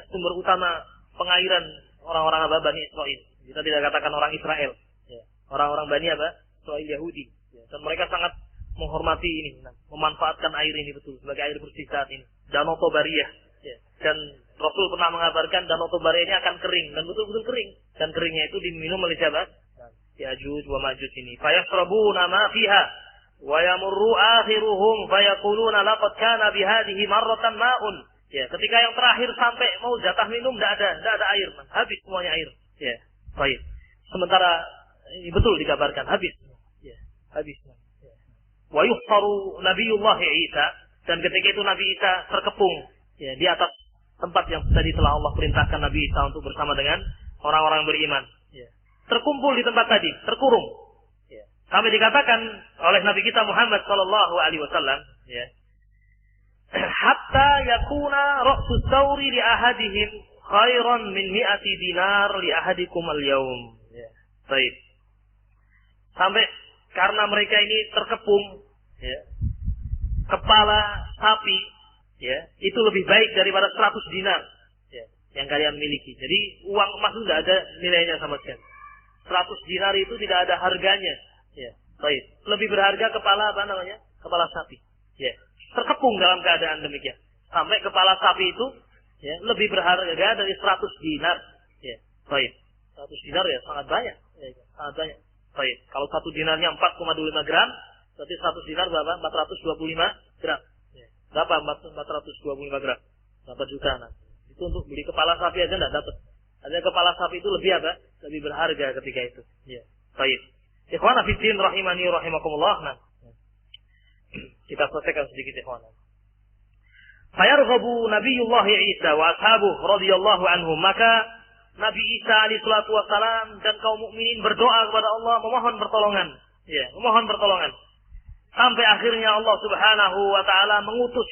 sumber utama pengairan orang-orang Bani Israel. Kita tidak katakan orang Israel. Ya. Orang-orang Bani Israel Yahudi. Ya. Dan mereka sangat menghormati ini. Memanfaatkan air ini betul. Sebagai air bersih saat ini. Danau Tobariyah. Ya. Dan Rasul pernah mengabarkan Danau Tobariyah ini akan kering. Dan betul-betul kering. Dan keringnya itu diminum oleh siapa? Ya'juj wa Ma'juj ini. Fayashrabuna ma fiha. Wa yamurru akhiruhum. Fayaquluna laqad kana bihadihi marratan ma'un. Ya. Ketika yang terakhir sampai mau jatah minum. Tidak ada air. Habis semuanya air. Ya. Baik. Sementara ini betul dikabarkan habis. Ya, habis. Ya. Wa yuhsaru Nabiyullah Isa, dan ketika itu Nabi Isa terkepung ya di atas tempat yang tadi telah Allah perintahkan Nabi Isa untuk bersama dengan orang-orang beriman. Ya. Terkumpul di tempat tadi, terkurung. Ya. Sampai dikatakan oleh Nabi kita Muhammad sallallahu alaihi wasallam, ya. Hatta yakuna ra'sus sauri li ahadihim khairan min mi'ati dinar li ahadikum al-yawm. Ya. Baik. Sampai karena mereka ini terkepung, ya. Kepala sapi, ya, itu lebih baik daripada 100 dinar, ya, yang kalian miliki. Jadi uang emas itu tidak ada nilainya sama sekali. 100 dinar itu tidak ada harganya. Ya. Baik. Lebih berharga kepala kepala sapi. Ya. Terkepung dalam keadaan demikian. Sampai kepala sapi itu ya, lebih berharga dari 100 dinar. Ya, baik. 100 dinar ya sangat banyak. Ya, sangat banyak. Baik. Kalau 1 dinarnya 4,25 gram, berarti 100 dinar berapa? 425 gram. Ya. Berapa 425 gram? Berapa juta? Nah. Itu untuk beli kepala sapi aja tidak dapat. Ada kepala sapi itu lebih apa? Lebih berharga ketika itu. Ya. Baik. Ikhwana fiddin rahimani rahimakumullah. Nah. Kita selesaikan sedikit ikhwan. Fayarghabu Nabiyullah Isa wa ashabuh radhiyallahu anhum. Maka Nabi Isa alaihi salatu wassalam dan kaum mukminin berdoa kepada Allah memohon pertolongan. Ya, memohon pertolongan. Sampai akhirnya Allah Subhanahu wa taala mengutus,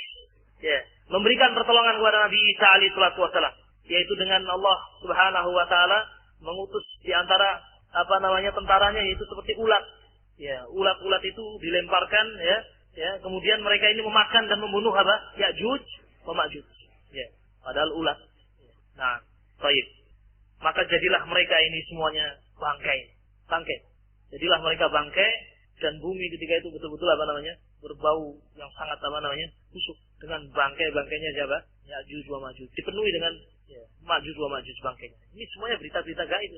ya, memberikan pertolongan kepada Nabi Isa alaihi salatu wassalam, yaitu dengan Allah Subhanahu wa taala mengutus di antara tentaranya yaitu seperti ulat. Ya, ulat-ulat itu dilemparkan, ya. Ya, kemudian mereka ini memakan dan membunuh Ya'juj wa Ma'juj. Ya, padahal ulat. Nah, baik. Maka jadilah mereka ini semuanya bangkai. Jadilah mereka bangkai dan bumi ketika itu betul-betul berbau yang sangat busuk dengan bangkai-bangkainya siapa? Ya'juj wa Ma'juj. Dipenuhi dengan ya, Ma'juj wa Ma'juj bangkainya. Ini semuanya berita-berita gaib,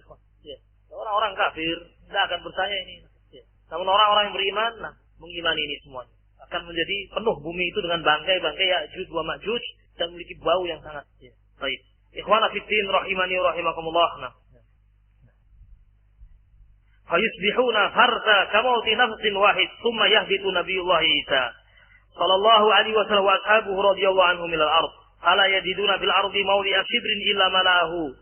ya. Orang-orang kafir tidak akan percaya ini. Ya. Namun orang-orang yang beriman, mengimani ini semuanya. Akan menjadi penuh bumi itu dengan bangkai-bangkai Ya'juj wa Ma'juj dan memiliki bau yang sangat ya. Baik. Ikhwana fiddin rahimani wa rahimakumullah. Fayusbihuna farsa kamauti nafsin wahid thumma yahbitu Nabiyullah Isa sallallahu alaihi wasallam wa ashabuhu radhiyallahu anhum ila al-ard. Ala yajiduna bil ardi mawdi'a shibrin illa malahu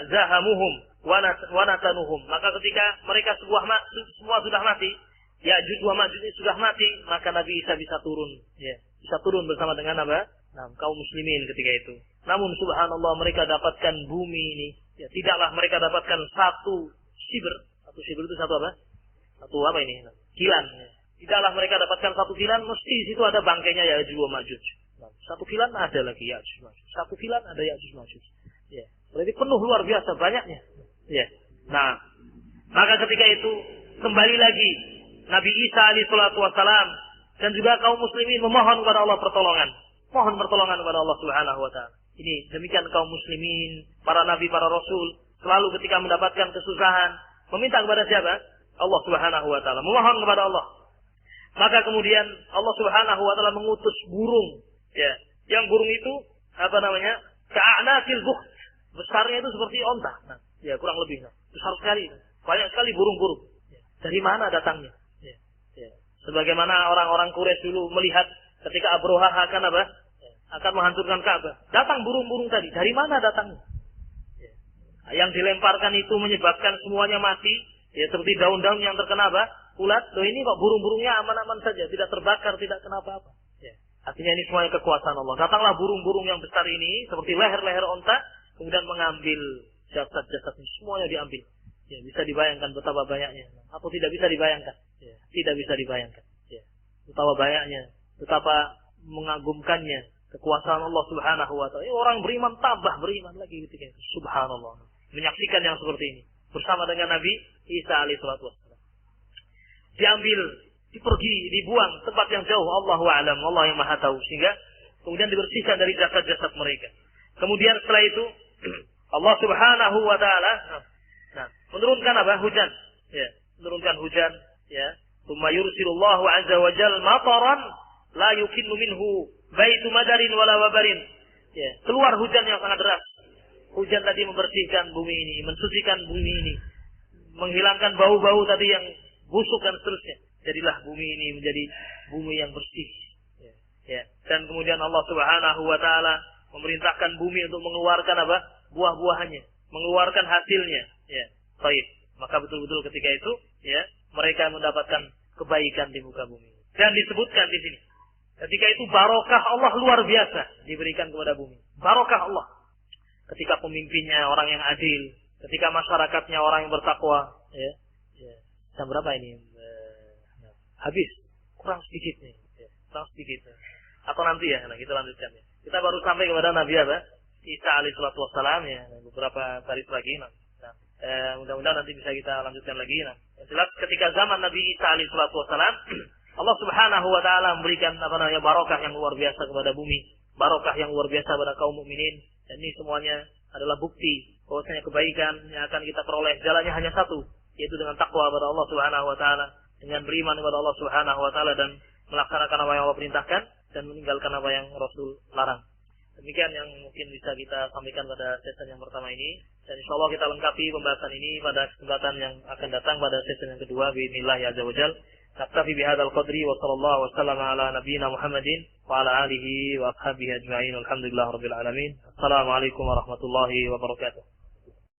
zahamuhum wa natanuhum. Maka ketika mereka semua sudah mati, Ya'juj wa Ma'juj sudah mati, maka Nabi Isa bisa turun, ya, bisa turun bersama dengan kaum muslimin ketika itu. Namun subhanallah mereka dapatkan bumi ini, ya, tidaklah mereka dapatkan satu shibr. Satu shibr itu satu apa? Satu apa ini? Kilan. Ya. Tidaklah mereka dapatkan satu kilan, mesti di situ ada bangkainya Ya'juj wa Ma'juj. Satu kilan ada lagi Ya'juj wa Ma'juj. Satu kilan ada Ya'juj wa Ma'juj. Ya, berarti penuh luar biasa banyaknya. Ya. Nah, maka ketika itu kembali lagi Nabi Isa alaihi salatu wassalam dan juga kaum muslimin memohon kepada Allah pertolongan. Mohon pertolongan kepada Allah Subhanahu wa taala. Ini demikian kaum muslimin, para nabi, para rasul, selalu ketika mendapatkan kesusahan, meminta kepada siapa? Allah Subhanahu wa taala, memohon kepada Allah. Maka kemudian Allah Subhanahu wa taala mengutus burung, ya. Yang burung itu apa namanya? Ka'anakil bukht. Besarnya itu seperti onta. Nah, ya kurang lebih. Nah. Besar sekali. Banyak sekali burung-burung. Ya. Dari mana datangnya? Ya. Ya. Sebagaimana orang-orang Quraisy dulu melihat ketika Abroha akan apa? Ya. Akan menghancurkan Ka'bah. Datang burung-burung tadi. Dari mana datangnya? Ya. Yang dilemparkan itu menyebabkan semuanya mati. Ya, seperti daun-daun yang terkena apa? Ulat. Loh, ini kok burung-burungnya aman-aman saja, tidak terbakar, tidak kenapa-apa. Ya. Artinya ini semuanya kekuasaan Allah. Datanglah burung-burung yang besar ini seperti leher-leher onta, kemudian mengambil jasad-jasad ini, semuanya diambil. Ya, bisa dibayangkan betapa banyaknya. Atau tidak bisa dibayangkan? Ya, tidak bisa dibayangkan. Ya. Betapa banyaknya, betapa mengagumkannya kekuasaan Allah Subhanahu wa taala. Orang beriman tambah beriman lagi ketika itu. Subhanallah. Menyaksikan yang seperti ini bersama dengan Nabi Isa alaihi salatu wassalam. Diambil, dipergi, dibuang tempat yang jauh, Allahu a'lam, Allah yang Maha tahu, sehingga kemudian dibersihkan dari jasad-jasad mereka. Kemudian setelah itu Allah Subhanahu wa taala menurunkan apa? Hujan. Ya, menurunkan hujan, ya. Tsumma yursilullahu azza wa jalla mataran la yukinnu minhu baitu madarin wala wabarin. Ya, keluar hujan yang sangat deras. Hujan tadi membersihkan bumi ini, mensucikan bumi ini, menghilangkan bau-bau tadi yang busuk dan seterusnya. Jadilah bumi ini menjadi bumi yang bersih. Ya. Ya. Dan kemudian Allah Subhanahu wa taala memerintahkan bumi untuk mengeluarkan apa? Buah-buahannya, mengeluarkan hasilnya. Ya. Baik. Maka betul-betul ketika itu, ya, mereka mendapatkan kebaikan di muka bumi. Dan disebutkan di sini, ketika itu barokah Allah luar biasa diberikan kepada bumi. Barokah Allah. Ketika pemimpinnya orang yang adil, ketika masyarakatnya orang yang bertakwa, ya. Ya. Jam berapa ini? Habis. Kurang sedikit nih. Ya. Kurang sedikit. Atau nanti ya, nah, kita lanjutkan ya. Kita baru sampai kepada Nabi apa? Isa alaihi salatu wassalam ya, beberapa baris lagi. Nah, mudah-mudahan nanti bisa kita lanjutkan lagi. Nah, yang jelas ketika zaman Nabi Isa alaihi salatu wassalam, Allah Subhanahu wa taala memberikan apa namanya barokah yang luar biasa kepada bumi, barokah yang luar biasa kepada kaum mukminin. Dan ini semuanya adalah bukti bahwasanya kebaikan yang akan kita peroleh jalannya hanya satu, yaitu dengan takwa kepada Allah Subhanahu wa taala, dengan beriman kepada Allah Subhanahu wa taala dan melaksanakan apa yang Allah perintahkan dan meninggalkan apa yang Rasul larang. Demikian yang mungkin bisa kita sampaikan pada sesi yang pertama ini, dan insyaallah kita lengkapi pembahasan ini pada kesempatan yang akan datang pada sesi yang kedua biidznillah azza wajal. Naktafi bihadzal qadri wa sallallahu wasallam ala nabiyyina Muhammadin wa ala alihi wa ashabihi ajma'in. Alhamdulillahirabbil alamin. Assalamualaikum warahmatullahi wabarakatuh.